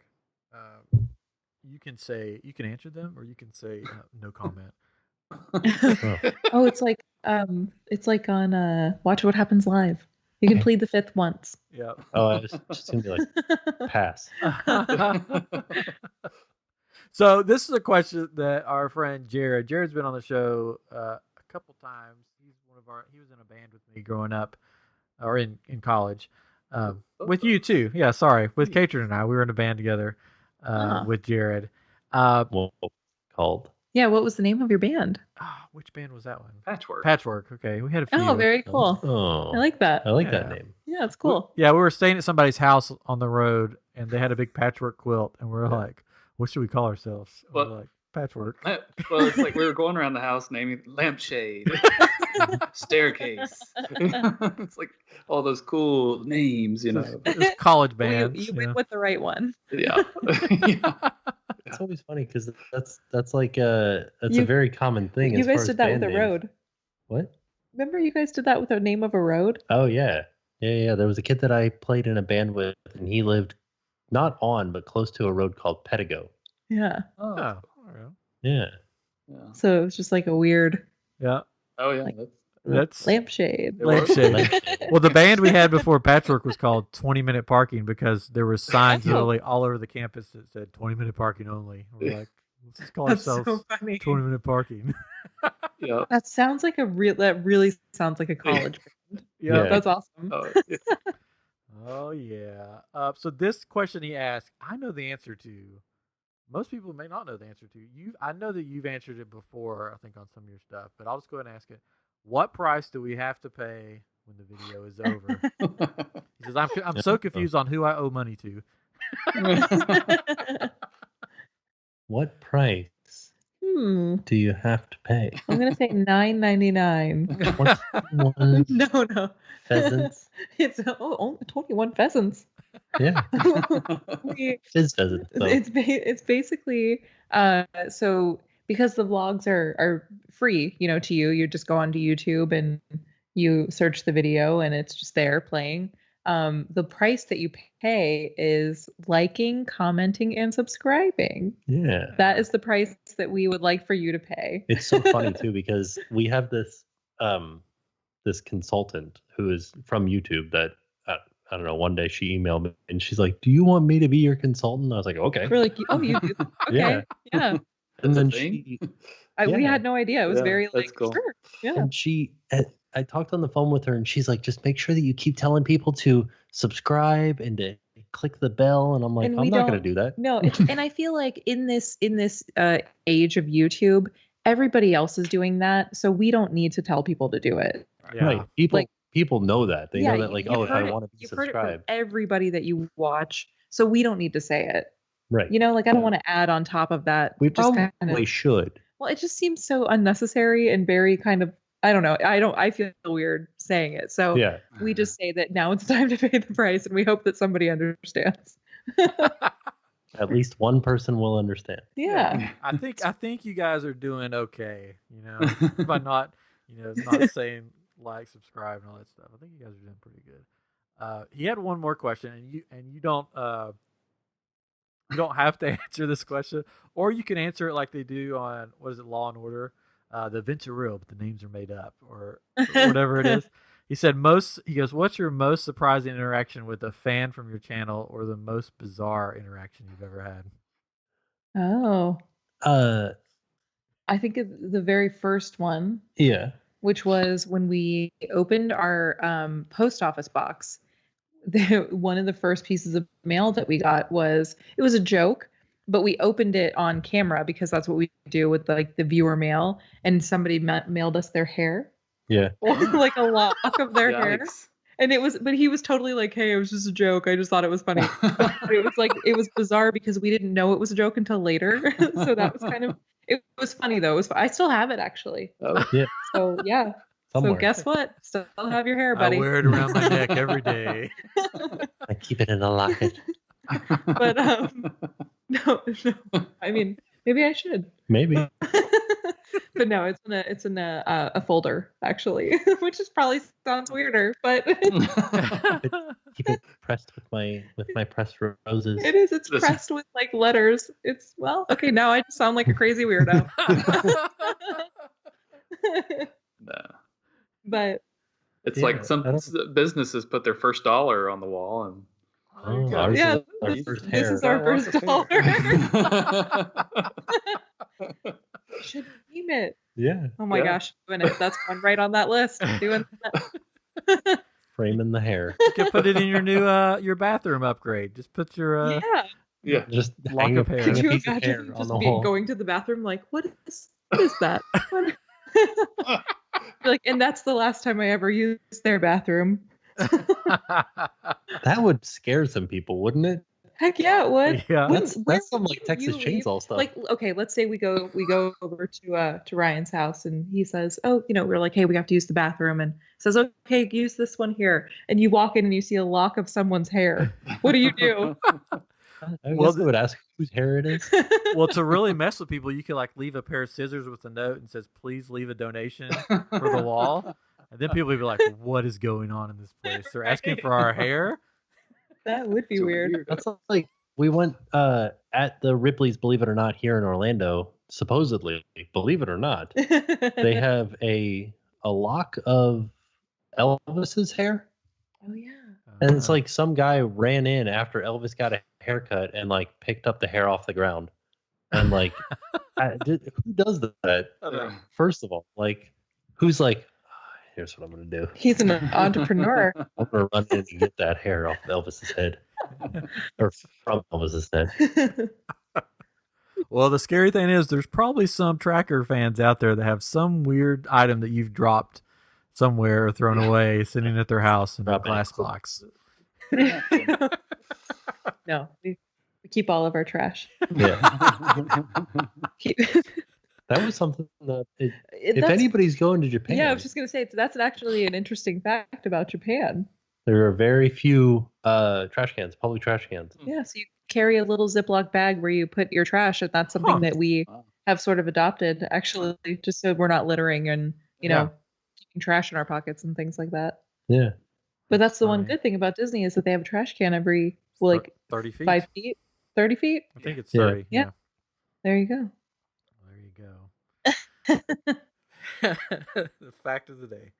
You can answer them, or you can say no comment. Oh, it's like on Watch What Happens Live. You can plead the fifth once. Yeah. Oh, I was just gonna be like pass. So this is a question that our friend Jared's been on the show a couple times. He was in a band with me growing up, or in college, with you too. Yeah, sorry, with Katrin and I, we were in a band together with Jared. Called Yeah, what was the name of your band? Which band was that one? Patchwork. Patchwork. Okay, we had a few. Oh, very cool. Oh, I like that. I like that Yeah. name. Yeah, it's cool. We were staying at somebody's house on the road, and they had a big patchwork quilt, and we're like, "What should we call ourselves?" And Well- we're like, "Patchwork." Well, it's like we were going around the house naming lampshade, staircase. It's like all those cool names, you know. It's college Well, bands. you went with the right one. Yeah. Yeah. It's always funny because that's like a You- very common thing. You as far guys as did that with band a names. road. What? Remember you guys did that with the name of a road? Oh yeah. There was a kid that I played in a band with, and he lived not on but close to a road called Pedigo. Yeah. Oh, all right. Yeah. Yeah. So it was just like a weird Yeah, Oh yeah. Like- that's lampshade. It was. lampshade. Well, the band we had before Patchwork was called 20-minute parking because there were signs Oh. literally all over the campus that said 20-minute parking only. We're like, let's just call That's ourselves so funny. 20-minute parking. Yeah. That sounds like that really sounds like a college band. Yeah. That's awesome. Oh, yeah. Oh yeah. So this question he asked, I know the answer to. Most people may not know the answer to. I know that you've answered it before, I think, on some of your stuff, but I'll just go ahead and ask it. What price do we have to pay when the video is over? He says, I'm so confused on who I owe money to. What price do you have to pay? I'm gonna say $9.99. 21 No. pheasants. It's only 21 pheasants. Yeah. We- Fizz pheasants. So. it's basically so because the vlogs are free, to you just go onto YouTube and you search the video and it's just there playing. The price that you pay is liking, commenting, and subscribing. Yeah. That is the price that we would like for you to pay. It's so funny too because we have this this consultant who is from YouTube that I don't know. One day she emailed me and she's like, "Do you want me to be your consultant?" I was like, "Okay." We're like, oh, you do? Okay, yeah. And That's a then thing? she We Yeah. had no idea. It was Yeah, very that's like, cool. sure, yeah. and I talked on the phone with her and she's like, "Just make sure that you keep telling people to subscribe and to click the bell." And I'm like, And "I'm we not going to don't- do that." No, and I feel like in this age of YouTube, everybody else is doing that, so we don't need to tell people to do it. Yeah. Right. People know that. They know that like, you've oh, if I heard it- want to be you've heard it from subscribed. everybody that you watch, so we don't need to say it. Right. Like I don't Yeah. want to add on top of that. We just probably kind of, should. well, it just seems so unnecessary and very kind of, I don't know. I feel weird saying it, so Yeah. we just say that now it's time to pay the price, and we hope that somebody understands. At least one person will understand. Yeah. I think you guys are doing okay, by not not saying like, subscribe, and all that stuff. I think you guys are doing pretty good. He had one more question, and you don't have to answer this question, or you can answer it like they do on what is it, Law and Order, the Venturil, but the names are made up or whatever it is. He said he goes, "What's your most surprising interaction with a fan from your channel, or the most bizarre interaction you've ever had?" Oh, Uh I think the very first one, yeah. which was when we opened our post office box. One of the first pieces of mail that we got was a joke, but we opened it on camera because that's what we do with like the viewer mail. And somebody mailed us their hair, Yeah. like a lock of their hair. Yikes. And but he was totally like, "Hey, it was just a joke. I just thought it was funny." But it was bizarre because we didn't know it was a joke until later. So that was it was funny though. I still have it actually. Oh, So yeah. Somewhere. So guess what? Still have your hair, buddy. I wear it around my neck every day. I keep it in a locket. But no. I mean, maybe I should. Maybe. But no, it's in a folder actually, which is probably sounds weirder, but Keep it pressed with my pressed roses. it is. It's This- pressed with like letters. It's okay. Now I just sound like a crazy weirdo. no. But It's Yeah, like some I don't- businesses put their first dollar on the wall, and Oh, ours yeah, is our this, first this hair. is our Got lots first of dollar. hair. Should name it. Yeah. Oh my Yeah. gosh, doing it. That's one right on that list. Doing that. Framing the hair. You can put it in your new your bathroom upgrade. Just put your Yeah. Yeah. Just Lock hang of a, hair. hang Could a you piece of hair imagine on just the being wall. going to the bathroom like, what is that? Like, and that's the last time I ever used their bathroom. That would scare some people, wouldn't it? Heck yeah, it would. Yeah. That's some like wouldn't Texas you leave? Chainsaw stuff. Like, okay, let's say we go over to Ryan's house and he says, oh, we're like, hey, we have to use the bathroom, and says, okay, use this one here, and you walk in and you see a lock of someone's hair. What do you do? I Well, guess I would ask whose hair it is. Well, to really mess with people, you can like leave a pair of scissors with a note and says, "Please leave a donation for the wall," and then people will be like, "What is going on in this place? They're asking for our hair." That would be So weird. That's like we went at the Ripley's, believe it or not, here in Orlando. Supposedly, believe it or not, they have a lock of Elvis's hair, Oh yeah. and it's like some guy ran in after Elvis got a haircut and like picked up the hair off the ground, and like, who does that? Yeah. First of all, like, who's like, here's what I'm gonna do. He's an entrepreneur. I'm gonna run in and get that hair off Elvis's head, or from Elvis's head. Well, the scary thing is, there's probably some Tracker fans out there that have some weird item that you've dropped somewhere or thrown away, sitting at their house in a Drop glass X. box. No, we keep all of our trash. Yeah, Keep- that was something that if That's- anybody's going to Japan, yeah, I was just gonna say that's actually an interesting fact about Japan. there are very few trash cans, public trash cans. Yeah, so you carry a little Ziploc bag where you put your trash, and that's something Huh. that we Wow. have sort of adopted, actually, just so we're not littering and Yeah. keeping trash in our pockets and things like that. Yeah, But that's the one funny. good thing about Disney is that they have a trash can every like 30 feet. 5 feet, 30 feet. I think it's Yeah. 30. Yeah. There you go. There you go. The fact of the day.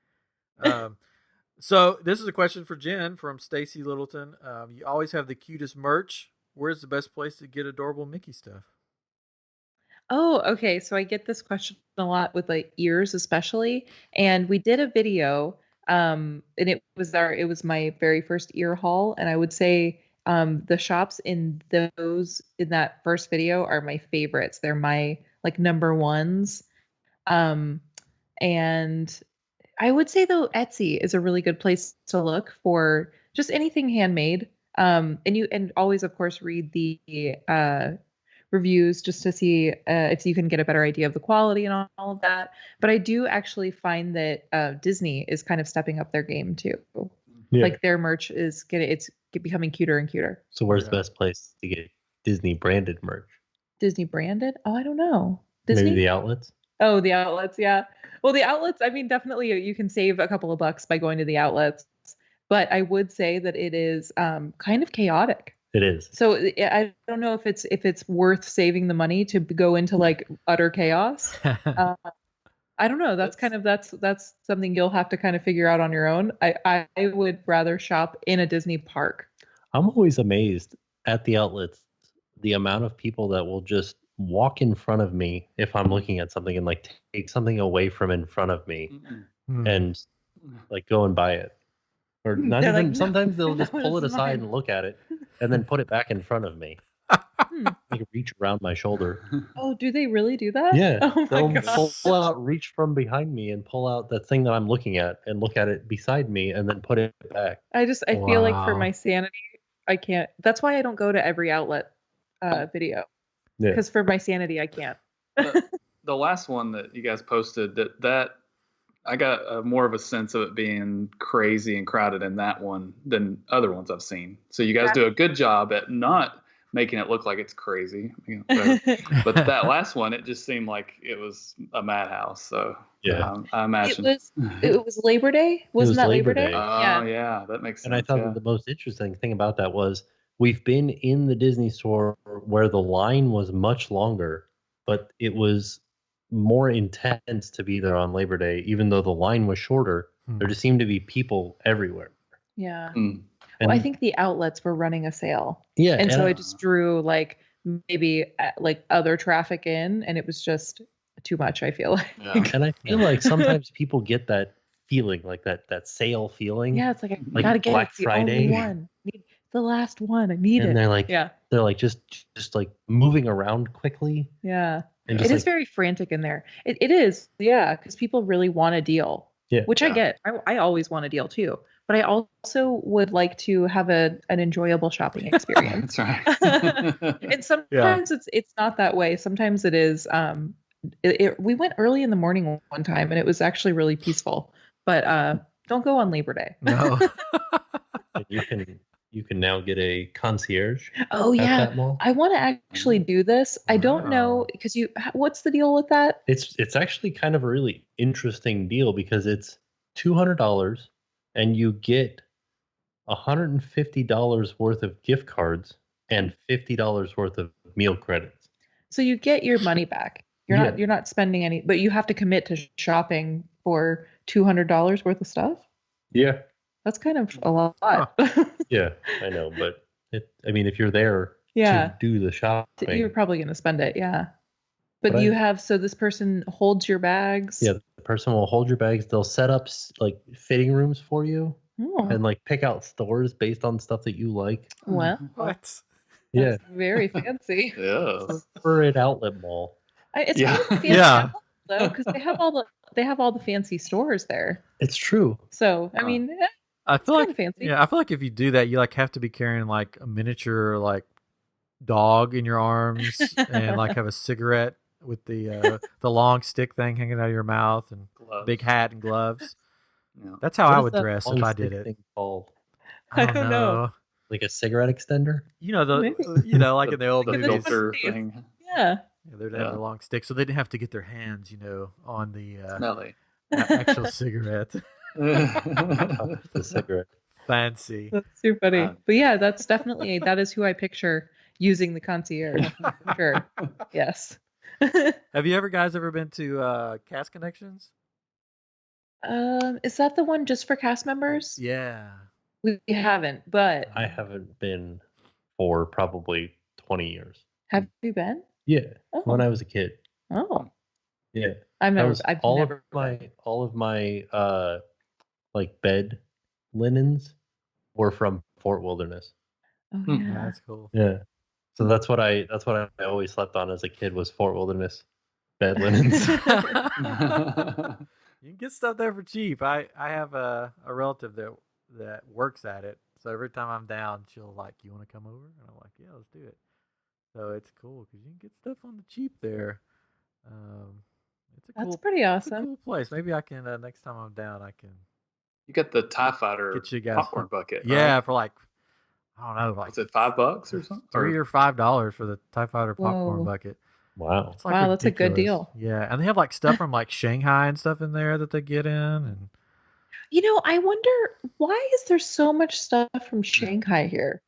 So this is a question for Jen from Stacy Littleton. You always have the cutest merch. Where's the best place to get adorable Mickey stuff? Oh, okay. So I get this question a lot with like ears, especially. And we did a video, and it was my very first ear haul. And I would say the shops in that first video are my favorites. They're my like number ones. And I would say though Etsy is a really good place to look for just anything handmade. And always of course read the reviews just to see if you can get a better idea of the quality and all of that. But I do actually find that Disney is kind of stepping up their game too. yeah. Like their merch is becoming cuter and cuter. So where's Yeah. the best place to get Disney branded merch? Disney branded? Oh, I don't know. Disney? Maybe the outlets. Oh, the outlets, yeah. Well, the outlets, I mean, definitely you can save a couple of bucks by going to the outlets. But I would say that it is kind of chaotic. It is. So I don't know if it's worth saving the money to go into like utter chaos. I don't know. That's something you'll have to kind of figure out on your own. I would rather shop in a Disney park. I'm always amazed at the outlets, the amount of people that will just walk in front of me if I'm looking at something and like take something away from in front of me Hmm. and like go and buy it. Or not They're even like, "No, sometimes they'll just no, pull it it's aside mine." and look at it and then put it back in front of me. Hmm. Like reach around my shoulder. Oh, do they really do that? Yeah. Oh my They'll god. pull out, reach from behind me and pull out that thing that I'm looking at and look at it beside me and then put it back. I feel like for Wow. my sanity, I can't. That's why I don't go to every outlet video. Yeah. Because for my sanity, I can't. The last one that you guys posted, that I got more of a sense of it being crazy and crowded in that one than other ones I've seen. So you guys do a good job at not making it look like it's crazy. But that last one, it just seemed like it was a madhouse. So Yeah. I imagine. It was Labor Day. Wasn't was that Labor Labor Day? Day. Oh yeah, that makes sense. And I thought yeah. that the most interesting thing about that was we've been in the Disney store where the line was much longer, but it was more intense to be there on Labor Day, even though the line was shorter. There just seemed to be people everywhere. Yeah. Mm. And Well, I think the outlets were running a sale, yeah, and so I just drew like maybe like other traffic in, and it was just too much. I feel like. Yeah. and I feel like sometimes people get that feeling, like that sale feeling. Yeah, it's like I Like gotta get Black it. It's the Friday. only one. the last one. I need and it. they're like Yeah. just like moving around quickly. Yeah. And It just is very frantic in there. It is. Yeah. Because people really want a deal, Yeah. which I Yeah. get. I always want a deal too. But I also would like to have an enjoyable shopping experience. That's right. And sometimes it's not that way. Sometimes it is. We went early in the morning one time and it was actually really peaceful. But don't go on Labor Day. No. And you can now get a concierge Oh at yeah. that mall. I want to actually do this. I don't know Wow. because what's the deal with that? It's actually kind of a really interesting deal because it's $200 and you get $150 worth of gift cards and $50 worth of meal credits. So you get your money back. Yeah. You're not spending any, but you have to commit to shopping for $200 worth of stuff. Yeah. That's kind of a lot. Yeah, I know, but if you're there Yeah. to do the shopping, You're probably going to spend it. Yeah. But But you I- have, so this person holds your bags. yeah, the person will hold your bags. They'll set up like fitting rooms for you Oh, and like pick out stores based on stuff that you like. well, What? Yeah, that's very fancy. Yes. for an outlet mall. It's Yeah. kind of fancy Yeah. though, because they have all the fancy stores there. It's true. So I Huh. mean, I feel kind like of fancy. yeah, I feel like if you do that, you like have to be carrying like a miniature like dog in your arms and like have a cigarette with the long stick thing hanging out of your mouth and Gloves. big hat and gloves. Yeah. That's how What I is would that dress long if I stick did it. thing called? I I don't don't know. know. Like a cigarette extender? You know Maybe. like in the old The Like in the movies. filter movies. thing. Yeah. Yeah, they'd have Yeah. their long stick, so they didn't have to get their hands, on the Smelly. actual cigarette. The cigarette. Fancy. That's too funny. Um, But yeah, that is who I picture using the concierge. For sure. Yes. Have you guys ever been to Cast Connections? Is that the one just for cast members? Yeah. We haven't, but I haven't been for probably 20 years. have you been? Yeah, Oh. when I was a kid. Oh. Yeah. I've That never was I've all never of my like bed linens were from Fort Wilderness. Oh Hmm. Yeah, yeah. that's cool. Yeah. So that's what I always slept on as a kid was Fort Wilderness bed linens. You can get stuff there for cheap. I have a relative that works at it. So every time I'm down, she'll like, "You want to come over?" And I'm like, "Yeah, let's do it." So it's cool because you can get stuff on the cheap there. It's a That's cool, pretty it's a awesome. cool place. Maybe I can next time I'm down, I can You got the TIE Fighter get you guys. popcorn bucket. Yeah, Right? for like I don't know, like Is it $5 or something? $3 or $5 for the TIE Fighter popcorn Whoa. bucket. Wow. It's like Wow, that's a good ridiculous. deal. Yeah, and they have like stuff from like Shanghai and stuff in there that they get in, and I wonder why is there so much stuff from Shanghai here?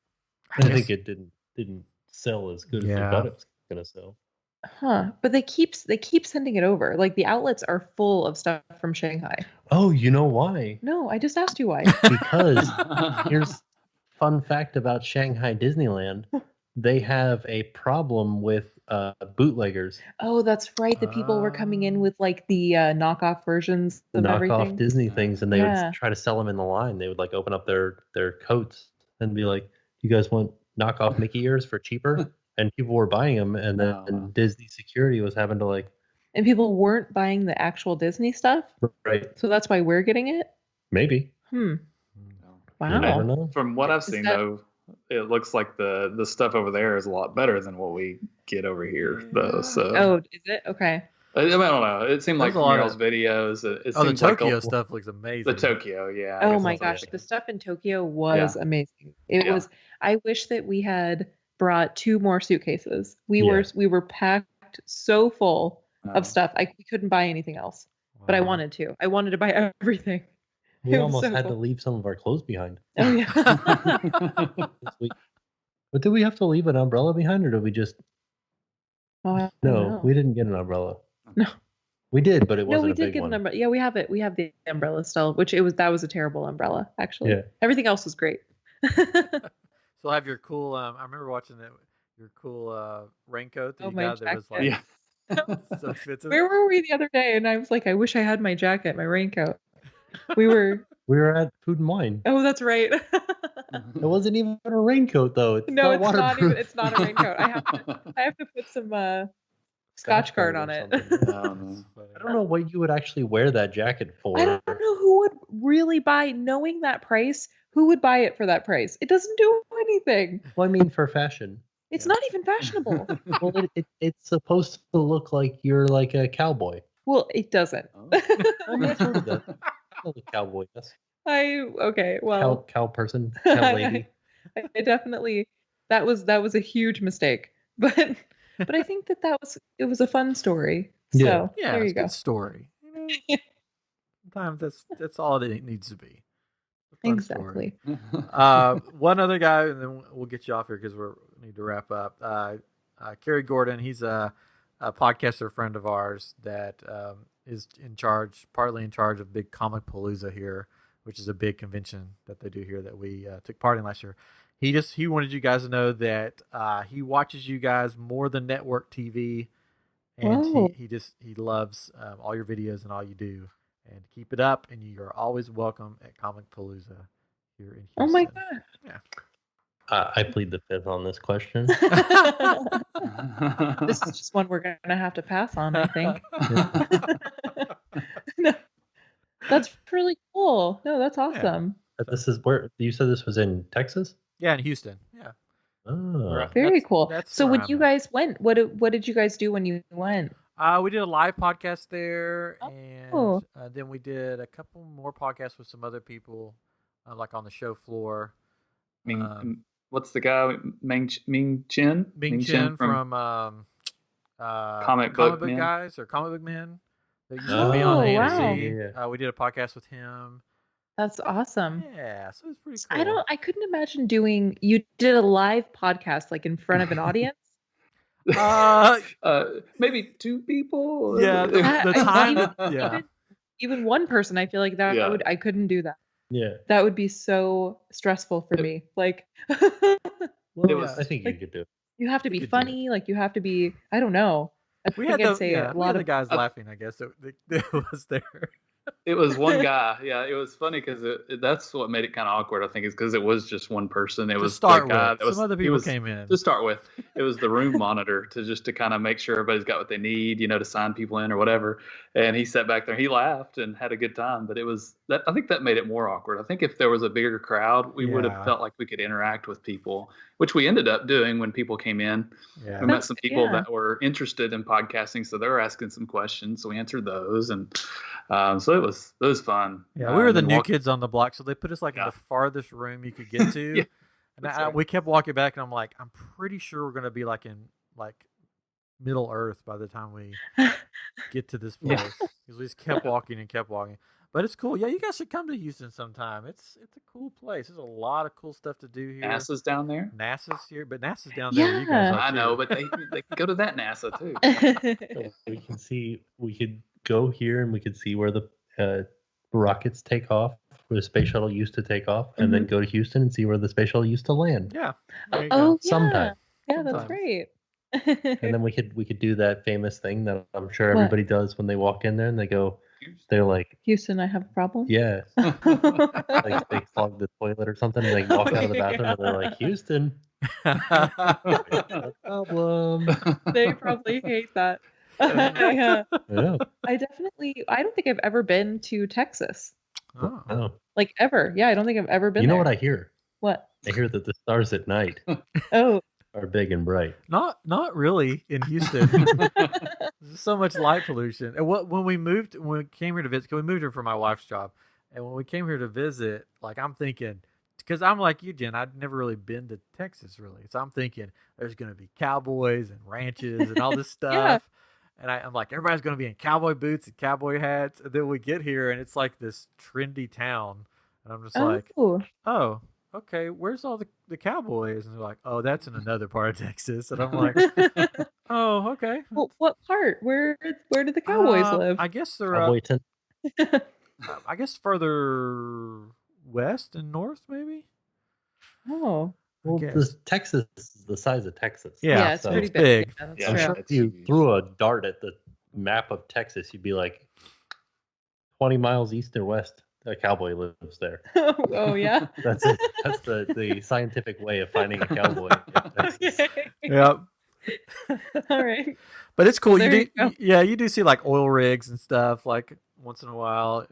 I think it didn't sell as good as they Yeah. thought it was gonna sell. Huh. But they keep sending it over. Like the outlets are full of stuff from Shanghai. Oh, you know why? No, I just asked you why. Because here's fun fact about Shanghai Disneyland. They have a problem with bootleggers. Oh, that's right. The people were coming in with like the knockoff versions of Knockoff everything. Disney things, and they Yeah. would try to sell them in the line. They would like open up their coats and be like, "You guys want knockoff Mickey ears for cheaper?" And people were buying them, and then No. Disney security was having to like, And people weren't buying the actual Disney stuff. right, So that's why we're getting it. maybe. Hmm. You never Wow. know. From what I've Is seen, that- though, it looks like the stuff over there is a lot better than what we get over here, though. So Oh, is it? Okay. I don't know. It seemed like There's a from lot y'all's of- videos. It the seems like Tokyo stuff looks amazing. the Tokyo, yeah. I Oh guess my that's what I'm gosh, the thinking. stuff in Tokyo was amazing. It Yeah. was. I wish that we had brought 2 more suitcases. We Yeah. were packed so full No. of stuff. We couldn't buy anything else, but I Wow. wanted to. I wanted to buy everything. We It was almost so had to cool. leave some of our clothes behind Oh yeah. this week. But did we have to leave an umbrella behind, or did we just? Oh, I don't No, know. we didn't get an umbrella. No. We did, but it No, wasn't we a did big get one. an umbrella. Yeah, we have it. We have the umbrella still, that was a terrible umbrella actually. Yeah. Everything else was great. So have your cool. I remember watching your cool raincoat that Oh, you my got that was like Yeah. so expensive. Where were we the other day? And I was like, I wish I had my jacket, my raincoat. We were. We were at Food and Wine. Oh, that's right. It wasn't even a raincoat though. It's No, not it's not waterproof. even. It's not a raincoat. I have to put some Scotch guard on or it. something. Um, I don't know what you would actually wear that jacket for. I don't know who would really buy, knowing that price. Who would buy it for that price? It doesn't do anything. Well, I mean, for fashion. It's Yeah. not even fashionable. Well, it's supposed to look like you're like a cowboy. Well, it doesn't. I mean, sort of. A cowboy. Yes. Okay. Well, Cow person. Cow lady. I definitely that was a huge mistake, but I think it was a fun story. Yeah. So Yeah, there it's you a go. good story. Sometimes that's all it needs to be. A fun story. Exactly. One other guy, and then we'll get you off here because we need to wrap up. Kerry Gordon, he's a podcaster friend of ours that is partly in charge of Big Comic Palooza here, which is a big convention that they do here that we took part in last year. He wanted you guys to know that he watches you guys more than network TV, and Whoa. he loves all your videos and all you do. And keep it up, and you are always welcome at Comic Palooza here in Houston. Oh my god. Yeah. I plead the fifth on this question. This is just one we're gonna have to pass on, I think. No, that's really cool. No, that's awesome. This is where you said this was in Texas. Yeah, in Houston. Yeah. Oh, Very cool. That's So where when I'm you at. guys went, what did you guys do when you went? We did a live podcast there, and Oh. then we did a couple more podcasts with some other people, like on the show floor. What's the guy? Ming Chen? Ming Chen from Comic Book Men? Guys or Comic Book Men that used to be on Oh, AMC. wow. We did a podcast with him. That's awesome. Yeah, so it's pretty cool. I couldn't imagine you did a live podcast like in front of an audience. Maybe two people. Yeah, the time. Even- Yeah. Even one person, I feel like that Yeah. I couldn't do that. yeah. That would be so stressful for me. Like Well, It was- I think like- you could do it. you have to be could do it. funny, like you have to be, I don't know. I We think had I'd say a lot the of guys laughing, I guess, that was there. It was one guy. Yeah, it was funny because that's what made it kind of awkward. I think is because it was just one person. It To was start the guy with, that was some other he people was- came in. To start with, it was the room monitor to kind of make sure everybody's got what they need, to sign people in or whatever. And he sat back there, he laughed and had a good time. But it was that I think that made it more awkward. I think if there was a bigger crowd, we would Yeah. have felt like we could interact with people, which we ended up doing when people came in. Yeah. We met some people Yeah. that were interested in podcasting, so they were asking some questions, so we answered those, and so it was fun. Yeah, we were the and new walk- kids on the block, so they put us like in Yeah. the farthest room you could get to. Yeah, And that's right. we kept walking back, and I'm like, I'm pretty sure we're gonna be like in like Middle Earth by the time we get to this Yeah. place, because we just kept walking and kept walking. But it's cool. Yeah, you guys should come to Houston sometime. It's a cool place. There's a lot of cool stuff to do here. NASA's down there. NASA's here, but NASA's down there. Where you guys Yeah. are I know, too. but they can go to that NASA too. We could go here and we could see where the rockets take off, where the space shuttle used to take off, and then go to Houston and see where the space shuttle used to land. Yeah. There you go. Oh yeah. Sometime. Yeah, that's Sometimes. great. And then we could do that famous thing that I'm sure What? everybody does when they walk in there and they're like, Houston, I have a problem. yeah, like they clog the toilet or something, and they walk out of the bathroom and they're like, Houston, no problem. They probably hate that. Yeah. I don't think I've ever been to Texas. Oh. Oh. Like ever. Yeah, I don't think I've ever been You know there. what I hear? What? I hear that the stars at night Oh. are big and bright. Not really in Houston. There's so much light pollution. And when we came here to visit, 'cause we moved here for my wife's job, and when we came here to visit, like I'm thinking, because I'm like you, Jen, I'd never really been to Texas really, so I'm thinking there's going to be cowboys and ranches and all this stuff. Yeah. And I'm like, everybody's going to be in cowboy boots and cowboy hats. And then we get here, and it's like this trendy town, and I'm just like, oh, okay, where's all the cowboys? And they're like, oh, that's in another part of Texas. And I'm like, oh, okay. Well, what part? Where do the cowboys live? I guess they're Cowboyton. I guess further west and north, maybe. Oh. Well, guess. Texas is the size of Texas. Yeah, it's so pretty it's big. big. Yeah, that's Yeah, I'm true. sure if you threw a dart at the map of Texas, you'd be like 20 miles east or west. a cowboy lives there. Oh yeah. That's it. That's the scientific way of finding a cowboy. Okay. Yep. All right. But it's cool. Well, there you go. Yeah, you do see like oil rigs and stuff like once in a while,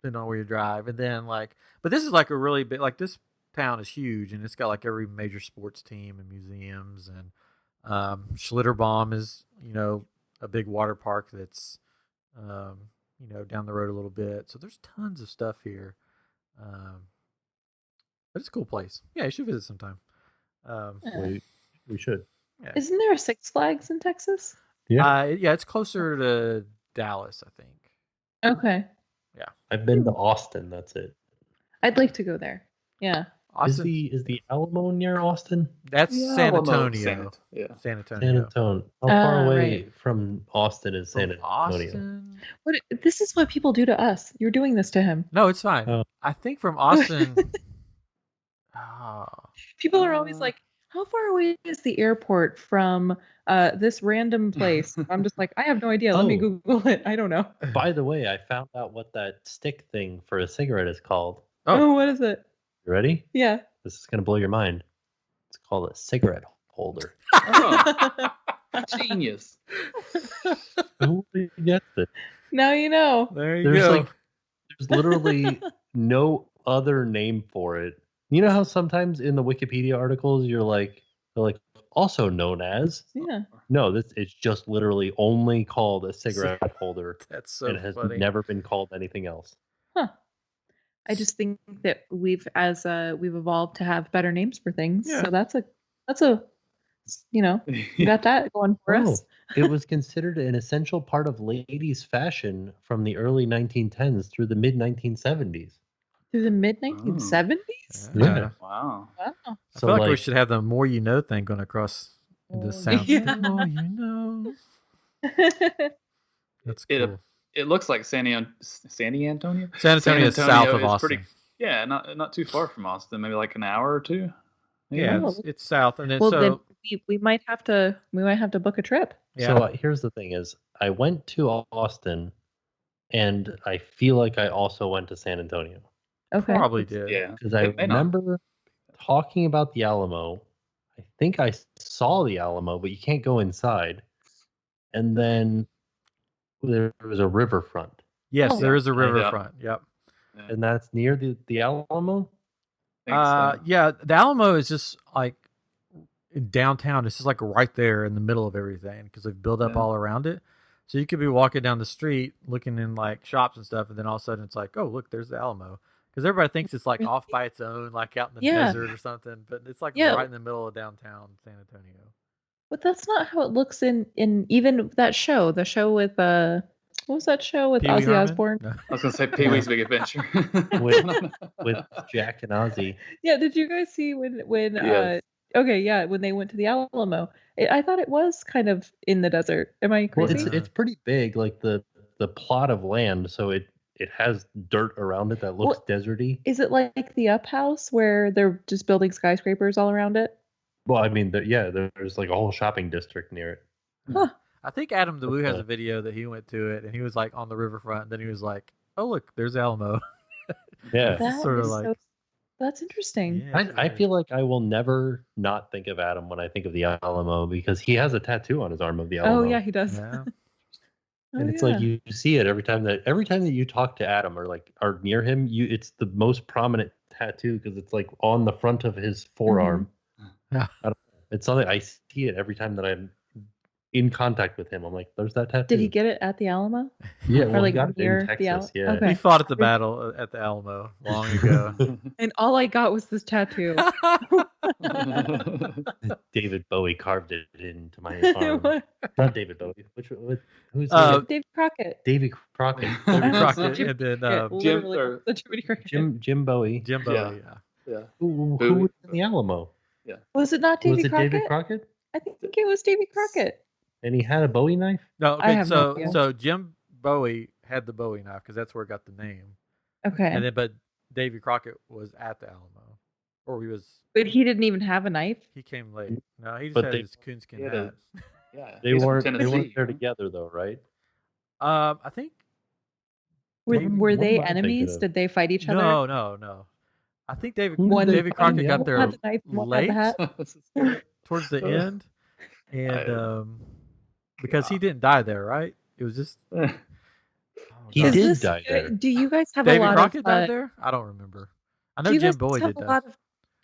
depending on where you drive. And then but this is like a really big, like this town is huge and it's got like every major sports team and museums. And Schlitterbaum is, a big water park that's, down the road a little bit. So there's tons of stuff here. But it's a cool place. Yeah, you should visit sometime. We should. Yeah. Isn't there a Six Flags in Texas? Yeah. Yeah, it's closer to Dallas, I think. Okay. Yeah. I've been to Austin. That's it. I'd like to go there. Yeah. Austin, Is the Alamo near Austin? that's Yeah, San Alamo, Antonio. yeah. San Antonio. San Antonio. How far away right. from Austin is San From Antonio? Austin? What? This is what people do to us. You're doing this to him. No, it's fine. Oh. I think from Austin. Oh, People are always like, "How far away is the airport from this random place?" I'm just like, I have no idea. Let me Oh. Google it. I don't know. By the way, I found out what that stick thing for a cigarette is called. Oh. Oh, what is it? You ready? Yeah. This is gonna blow your mind. It's called a cigarette holder. Oh, genius. Who gets it? Now you know. there you There's go. there's literally no other name for it. You know how sometimes in the Wikipedia articles they're like also known as. Yeah. No, it's just literally only called a cigarette holder, That's so and it has funny. never been called anything else. I just think that we've evolved to have better names for things. Yeah. So that's a we got that going for Oh, us. it was considered an essential part of ladies' fashion from the early 1910s through the mid 1970s. Through the mid 1970s. Yeah. Wow. Wow. I So feel like we like, should have the more you know thing going across the sound. Yeah. The more you know. That's It- cool. It looks like San Antonio. San Antonio is south of Austin. Yeah, not too far from Austin. Maybe like an hour or two. Yeah, Oh. it's south, and then Well, so then we might have to book a trip. yeah. So here's the thing: is I went to Austin, and I feel like I also went to San Antonio Okay. probably did. Yeah. because I It may not. remember talking about the Alamo. I think I saw the Alamo, but you can't go inside. And then there was a riverfront, Yes, Oh, there is a yeah. riverfront. Yep. and that's near the Alamo. Think so. Yeah, the Alamo is just like in downtown. It's just like right there in the middle of everything because they've built up Yeah. all around it. So you could be walking down the street looking in like shops and stuff, and then all of a sudden it's like, oh, look, there's the Alamo. Because everybody thinks it's like off by its own, like out in the Yeah. desert or something, but it's like Yeah. right in the middle of downtown San Antonio. But that's not how it looks in even that show. The show with what was that show with Pee Wee Ozzy Herman? Osbourne? No. I was gonna say Pee Wee's Big Adventure. with Jack and Ozzy. Yeah, did you guys see when Yes. okay, yeah, when they went to the Alamo? I thought it was kind of in the desert. Am I Well, crazy? it's pretty big, like the plot of land, so it has dirt around it that looks deserty. Is it like the Up House where they're just building skyscrapers all around it? Well, I mean, there's like a whole shopping district near it. I think Adam the Woo has Okay. a video that he went to it, and he was like on the riverfront. And then he was like, "Oh, look, there's Alamo." Yeah, That- sort of like- that's interesting. Yeah, it's I weird. feel like I will never not think of Adam when I think of the Alamo because he has a tattoo on his arm of the Alamo. Oh yeah, he does. Yeah. and it's like you see it every time that you talk to Adam or like are near him. It's the most prominent tattoo because it's like on the front of his forearm. Yeah. It's something I see it every time that I'm in contact with him. I'm like, there's that tattoo. Did he get it at the Alamo? Yeah, Or well, he like got it near in the Texas. Al- Yeah. Okay. He fought at the battle at the Alamo long ago. And all I got was this tattoo. David Bowie carved it into my arm. Not David Bowie. Who's Dave Crockett. Davy Crockett? David Uh-huh. Crockett, Jim- and then Yeah, Jim- literally, or- the Jiminy Cricket. Jim Bowie. Jim Bowie. Yeah. Yeah. Who Bowie. was in the Alamo? Was it not Was Davy it Crockett? David Crockett? I think it was Davy Crockett. And he had a Bowie knife? No, I okay. have no idea. So Jim Bowie had the Bowie knife because that's where it got the name. Okay. And then, but Davy Crockett was at the Alamo, or he was. But he didn't even have a knife. He came late. No, he just But had they- his coonskin he had hat. Yeah. They he's from weren't Tennessee. there together though, right? I think Were they am I thinking enemies? of? Did they fight each other? No. I think David Who did they David fight in Crockett the got Alamo? there One had the knife, one had the late hat. This is good. towards the end, and I- because he didn't die there, right? It was just He God. did die there. Do you guys have David a lot Crockett of? died there. I don't remember. I know Do you Jim guys Bowie have did a die. lot of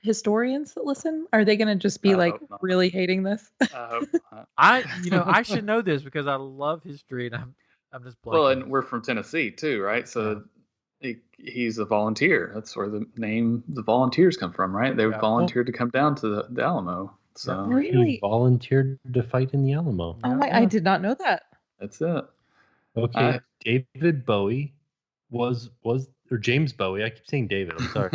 historians that listen? Are they going to just be I like hope not. really hating this? I hope not. I should know this because I love history, and I'm just blanking. Well, and we're from Tennessee too, right? So he's a volunteer. That's where the name the volunteers come from, right? They Yeah. volunteered to come down to the Alamo. So Yeah. He Really? volunteered to fight in the Alamo. Oh my! Yeah. I did not know that. that's it. Okay, David Bowie was or James Bowie. I keep saying David. I'm sorry.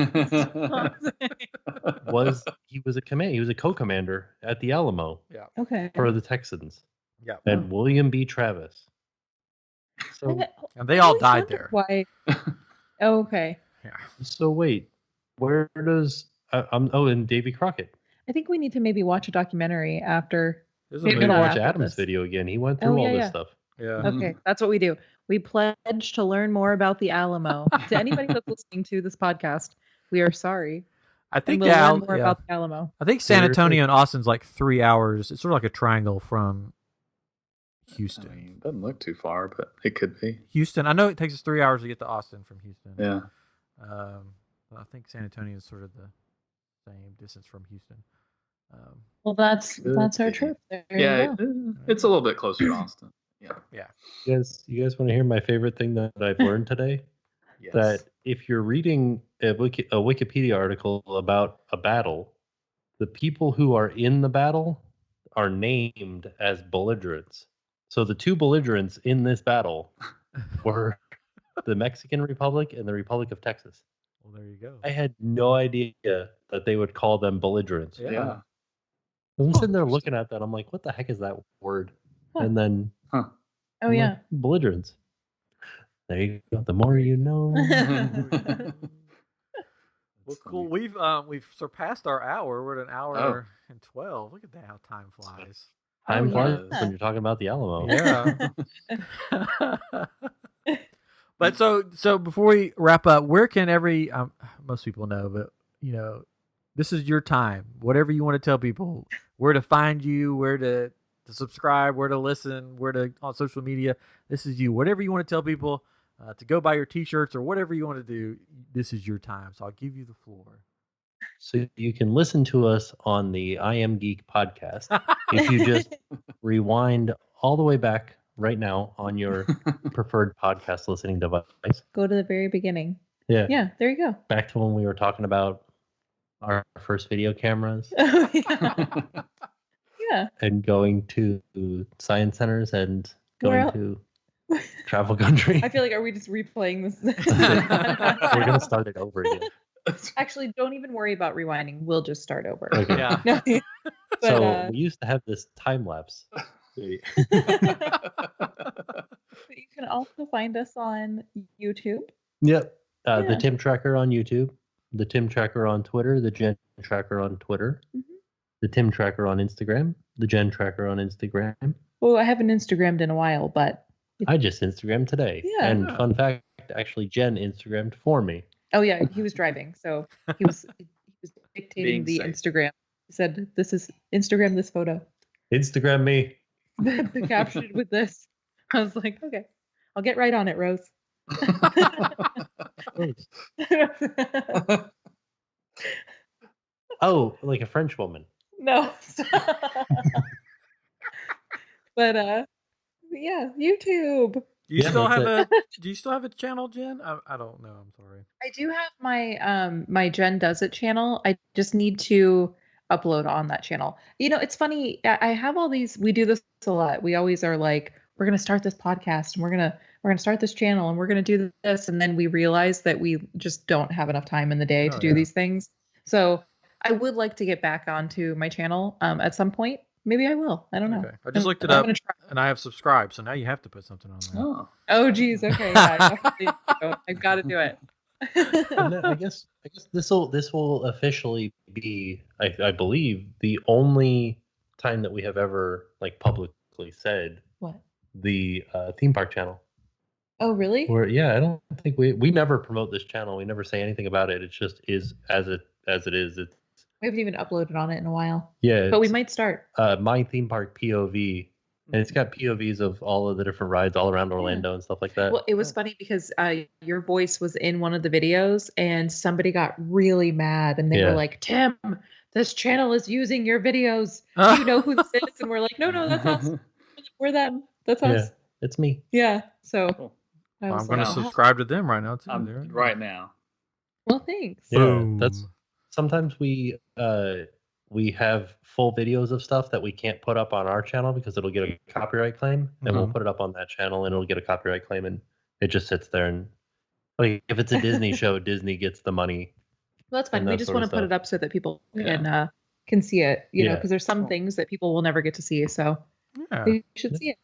He was a co-commander at the Alamo Okay. for the Texans, Yeah, and William B. Travis. So and they all always died wondered there. Why? Oh, okay. so wait, where does and Davy Crockett? I think we need to maybe watch a documentary after. There's a We're Maybe gonna not watch after Adam's this. video again. He went through all this yeah. stuff. Yeah. Okay, that's what we do. We pledge to learn more about the Alamo. To anybody that's listening to this podcast, we are sorry. I And think we'll learn more about the Alamo. I think San Seriously? Antonio and Austin's like 3 hours. It's sort of like a triangle from Houston. I mean, it doesn't look too far, but it could be. Houston. I know it takes us 3 hours to get to Austin from Houston. Yeah. But I think San Antonio is sort of the same distance from Houston. Well, that's our be. trip. There Yeah, you go. it's a little bit closer to Austin. Yeah. You guys want to hear my favorite thing that I've learned today? Yes. That if you're reading a Wikipedia article about a battle, the people who are in the battle are named as belligerents. So the two belligerents in this battle were the Mexican Republic and the Republic of Texas. Well, there you go. I had no idea that they would call them belligerents. Yeah. I'm sitting there looking at that. I'm like, what the heck is that word? Huh. And then, Oh I'm yeah. like, belligerents. There you go. The more you know. Well, cool. We've surpassed our hour. We're at an hour and 12. Look at that, how time flies. Time flies yeah. when you're talking about the Alamo. Yeah. But so before we wrap up, where can most people know, but this is your time. Whatever you want to tell people, where to find you, where to subscribe, where to listen, on social media. This is you. Whatever you want to tell people, to go buy your T-shirts or whatever you want to do. This is your time. So I'll give you the floor. So you can listen to us on the I Am Geek podcast. If you just rewind all the way back right now on your preferred podcast listening device. Go to the very beginning. Yeah. Yeah, there you go. Back to when we were talking about our first video cameras Oh, yeah. Yeah. and going to science centers and Where going to travel country. I feel like, are we just replaying this? We're going to start it over again. Actually, don't even worry about rewinding. We'll just start over. Okay. Yeah. No, but, So we used to have this time lapse. you can also find us on YouTube. Yep. Yeah. The Tim Tracker on YouTube, the Tim Tracker on Twitter, the Jenn Tracker on Twitter, the Tim Tracker on Instagram, the Jenn Tracker on Instagram. Well, I haven't Instagrammed in a while, but I just Instagrammed today. Yeah. And fun fact, actually, Jen Instagrammed for me. oh yeah, he was driving, so he was dictating Being the safe. Instagram. He said, "This is Instagram this photo." Instagram me. The caption with this. I was like, okay, I'll get right on it, Rose. Oh, like a French woman. No. But yeah, YouTube. Do you Yeah, still that's have Do you still have a channel, Jen? I don't know. I'm sorry. I do have my my Jen Does It channel. I just need to upload on that channel. It's funny. I have all these. We do this a lot. We always are like, we're gonna start this podcast and we're gonna start this channel and we're gonna do this, and then we realize that we just don't have enough time in the day to do these things. So I would like to get back onto my channel at some point. Maybe I will. I don't know. Okay. I just looked it I'm up, gonna try. and I have subscribed. So now you have to put something on there. Oh. Oh geez. Okay. Yeah, I've got to do it. And then I guess this will officially be, I believe, the only time that we have ever like publicly said What? the theme park channel. Oh, really? I don't think we never promote this channel. We never say anything about it. It just is as it is. It's We haven't even uploaded on it in a while. yeah. But we might start. My theme park POV, and it's got POVs of all of the different rides all around Orlando and stuff like that. Well, it was funny because your voice was in one of the videos, and somebody got really mad, and they were like, "Tim, this channel is using your videos. Do you know who this is?" And we're like, "No, that's us. We're them. That's us. It's me." Yeah. So Cool. I'm going to subscribe to them right now too. Right now. Well, thanks. Yeah, Boom. that's sometimes we have full videos of stuff that we can't put up on our channel because it'll get a copyright claim, and we'll put it up on that channel and it'll get a copyright claim, and it just sits there. And like if it's a Disney show, Disney gets the money. Well, that's fine. We just want to put it up so that people can see it, you know, because there's some things that people will never get to see, so they should see it.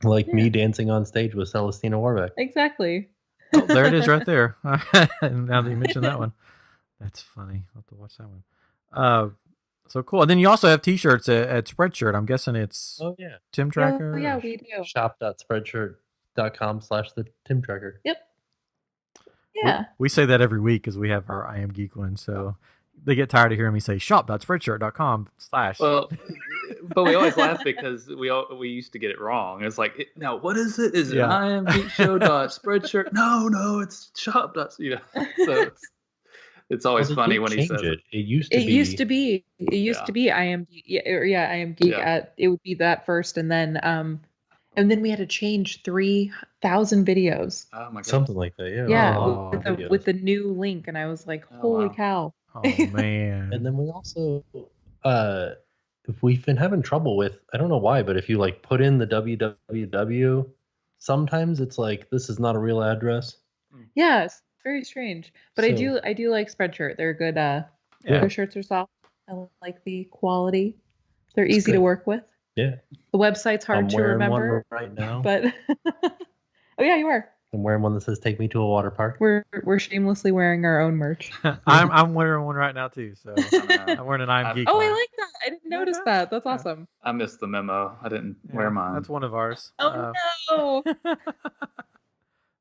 Like me dancing on stage with Celestina Warbeck. Exactly. Oh, there it is right there. Now that you mentioned that one. That's funny. I'll have to watch that one. So cool. And then you also have t-shirts at Spreadshirt. I'm guessing it's Tim Tracker. Oh, yeah, we do. Shop.spreadshirt.com/the Tim Tracker. Yep. Yeah. We say that every week because we have our I Am Geek one. So they get tired of hearing me say shop.spreadshirt.com/. Well, but we always laugh because we used to get it wrong. It's like, now what is it? Is it IamGeekShow.Spreadshirt? No, it's shop. So it's always funny when he says it. It used to be. It used to be I Am Geek. I Am Geek. It would be that first, and then we had to change 3,000 videos. Oh my god. Something like that. Yeah. Yeah, with the new link, and I was like, holy cow. Oh man. And then we also we've been having trouble with, I don't know why, but if you like put in the www, sometimes it's like this is not a real address. Yeah, it's very strange. But I do like Spreadshirt. They're good. Their shirts are soft. I like the quality. They're easy to work with. Yeah. The website's hard to remember one right now. But oh yeah, you are. I'm wearing one that says "Take me to a water park." We're shamelessly wearing our own merch. I'm wearing one right now too. So I'm wearing an I'm Geek. Oh, I like that. I didn't notice that. That's awesome. I missed the memo. I didn't wear mine. That's one of ours. Oh no.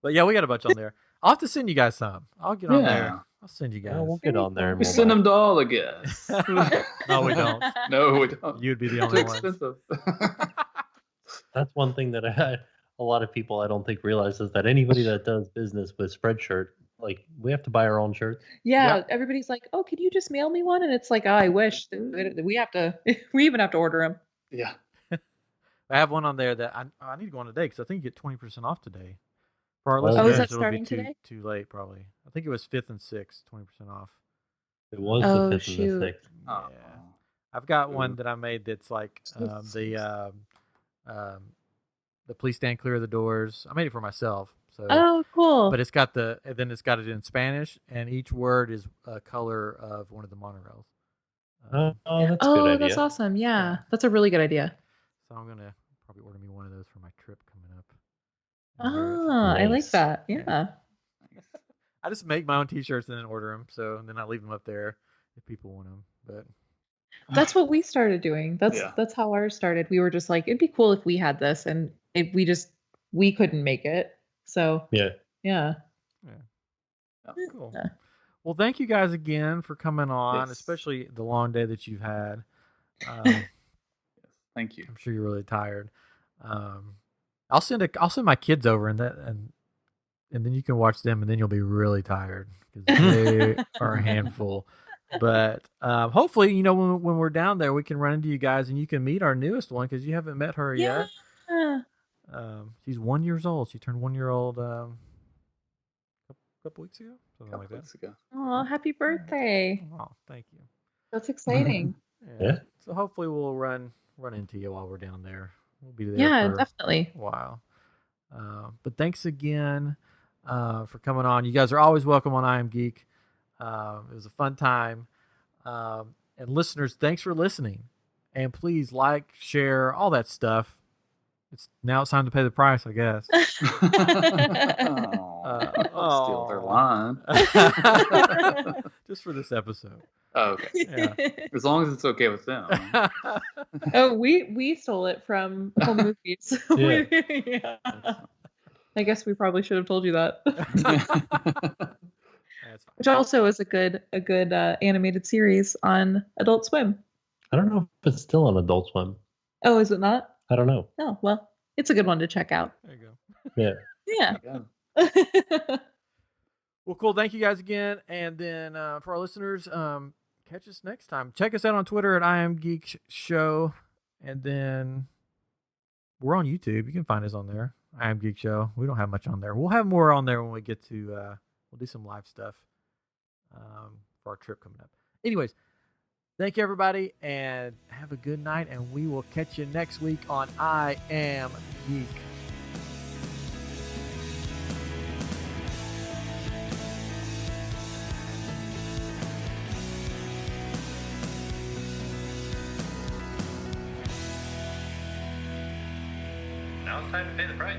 But yeah, we got a bunch on there. I'll have to send you guys some. I'll get on there. I'll send you guys. We'll get on there. We send them to all the guests. No, we don't. No, we don't. You'd be the only Too expensive. That's one thing that a lot of people I don't think realize is that anybody that does business with Spreadshirt, like we have to buy our own shirts. Yeah, everybody's like, "Oh, can you just mail me one?" And it's like, "Oh, I wish." We have to. We even have to order them. Yeah. I have one on there that I need to go on today because I think you get 20% off today. For our listeners, is that it'll starting be today? Too late, probably. I think it was 5th and 6th, 20% off. It was the 5th and the 6th. Yeah. I've got one that I made that's like the please stand clear of the doors. I made it for myself. So cool. But it's got it's got it in Spanish, and each word is a color of one of the monorails. That's a good idea. That's awesome. Yeah, that's a really good idea. So I'm gonna probably order me one of those for my trip coming up. Nice. I like that. Yeah. I just make my own T-shirts and then order them. And then I leave them up there if people want them. But that's what we started doing. That's how ours started. We were just like, it'd be cool if we had this, and if we couldn't make it. So yeah. Cool. Yeah. Well, thank you guys again for coming on, especially the long day that you've had. Thank you. I'm sure you're really tired. I'll send my kids over and then you can watch them, and then you'll be really tired because they are a handful. But hopefully, when we're down there, we can run into you guys and you can meet our newest one because you haven't met her yet. She's 1 year old. She turned 1 year old a couple weeks ago, something like that. Oh, happy birthday! Oh, thank you. That's exciting. Yeah. So hopefully we'll run into you while we're down there. We'll be there. Yeah, for definitely. a while. But thanks again for coming on. You guys are always welcome on I Am Geek. It was a fun time. And listeners, thanks for listening. And please like, share, all that stuff. Now it's time to pay the price, I guess. Steal their line. Just for this episode. Oh, okay. Yeah. As long as it's okay with them. We stole it from home movies. Yeah. I guess we probably should have told you that. That's fine. Which also is a good animated series on Adult Swim. I don't know if it's still on Adult Swim. Oh, is it not? I don't know. Oh, well, it's a good one to check out. There you go. Yeah. Yeah. Well, cool. Thank you guys again. And then for our listeners, catch us next time. Check us out on Twitter at I Am Geek Show. And then we're on YouTube. You can find us on there. I Am Geek Show. We don't have much on there. We'll have more on there when we get to, we'll do some live stuff for our trip coming up. Anyways, thank you, everybody, and have a good night. And we will catch you next week on I Am Geek. Now it's time to pay the price.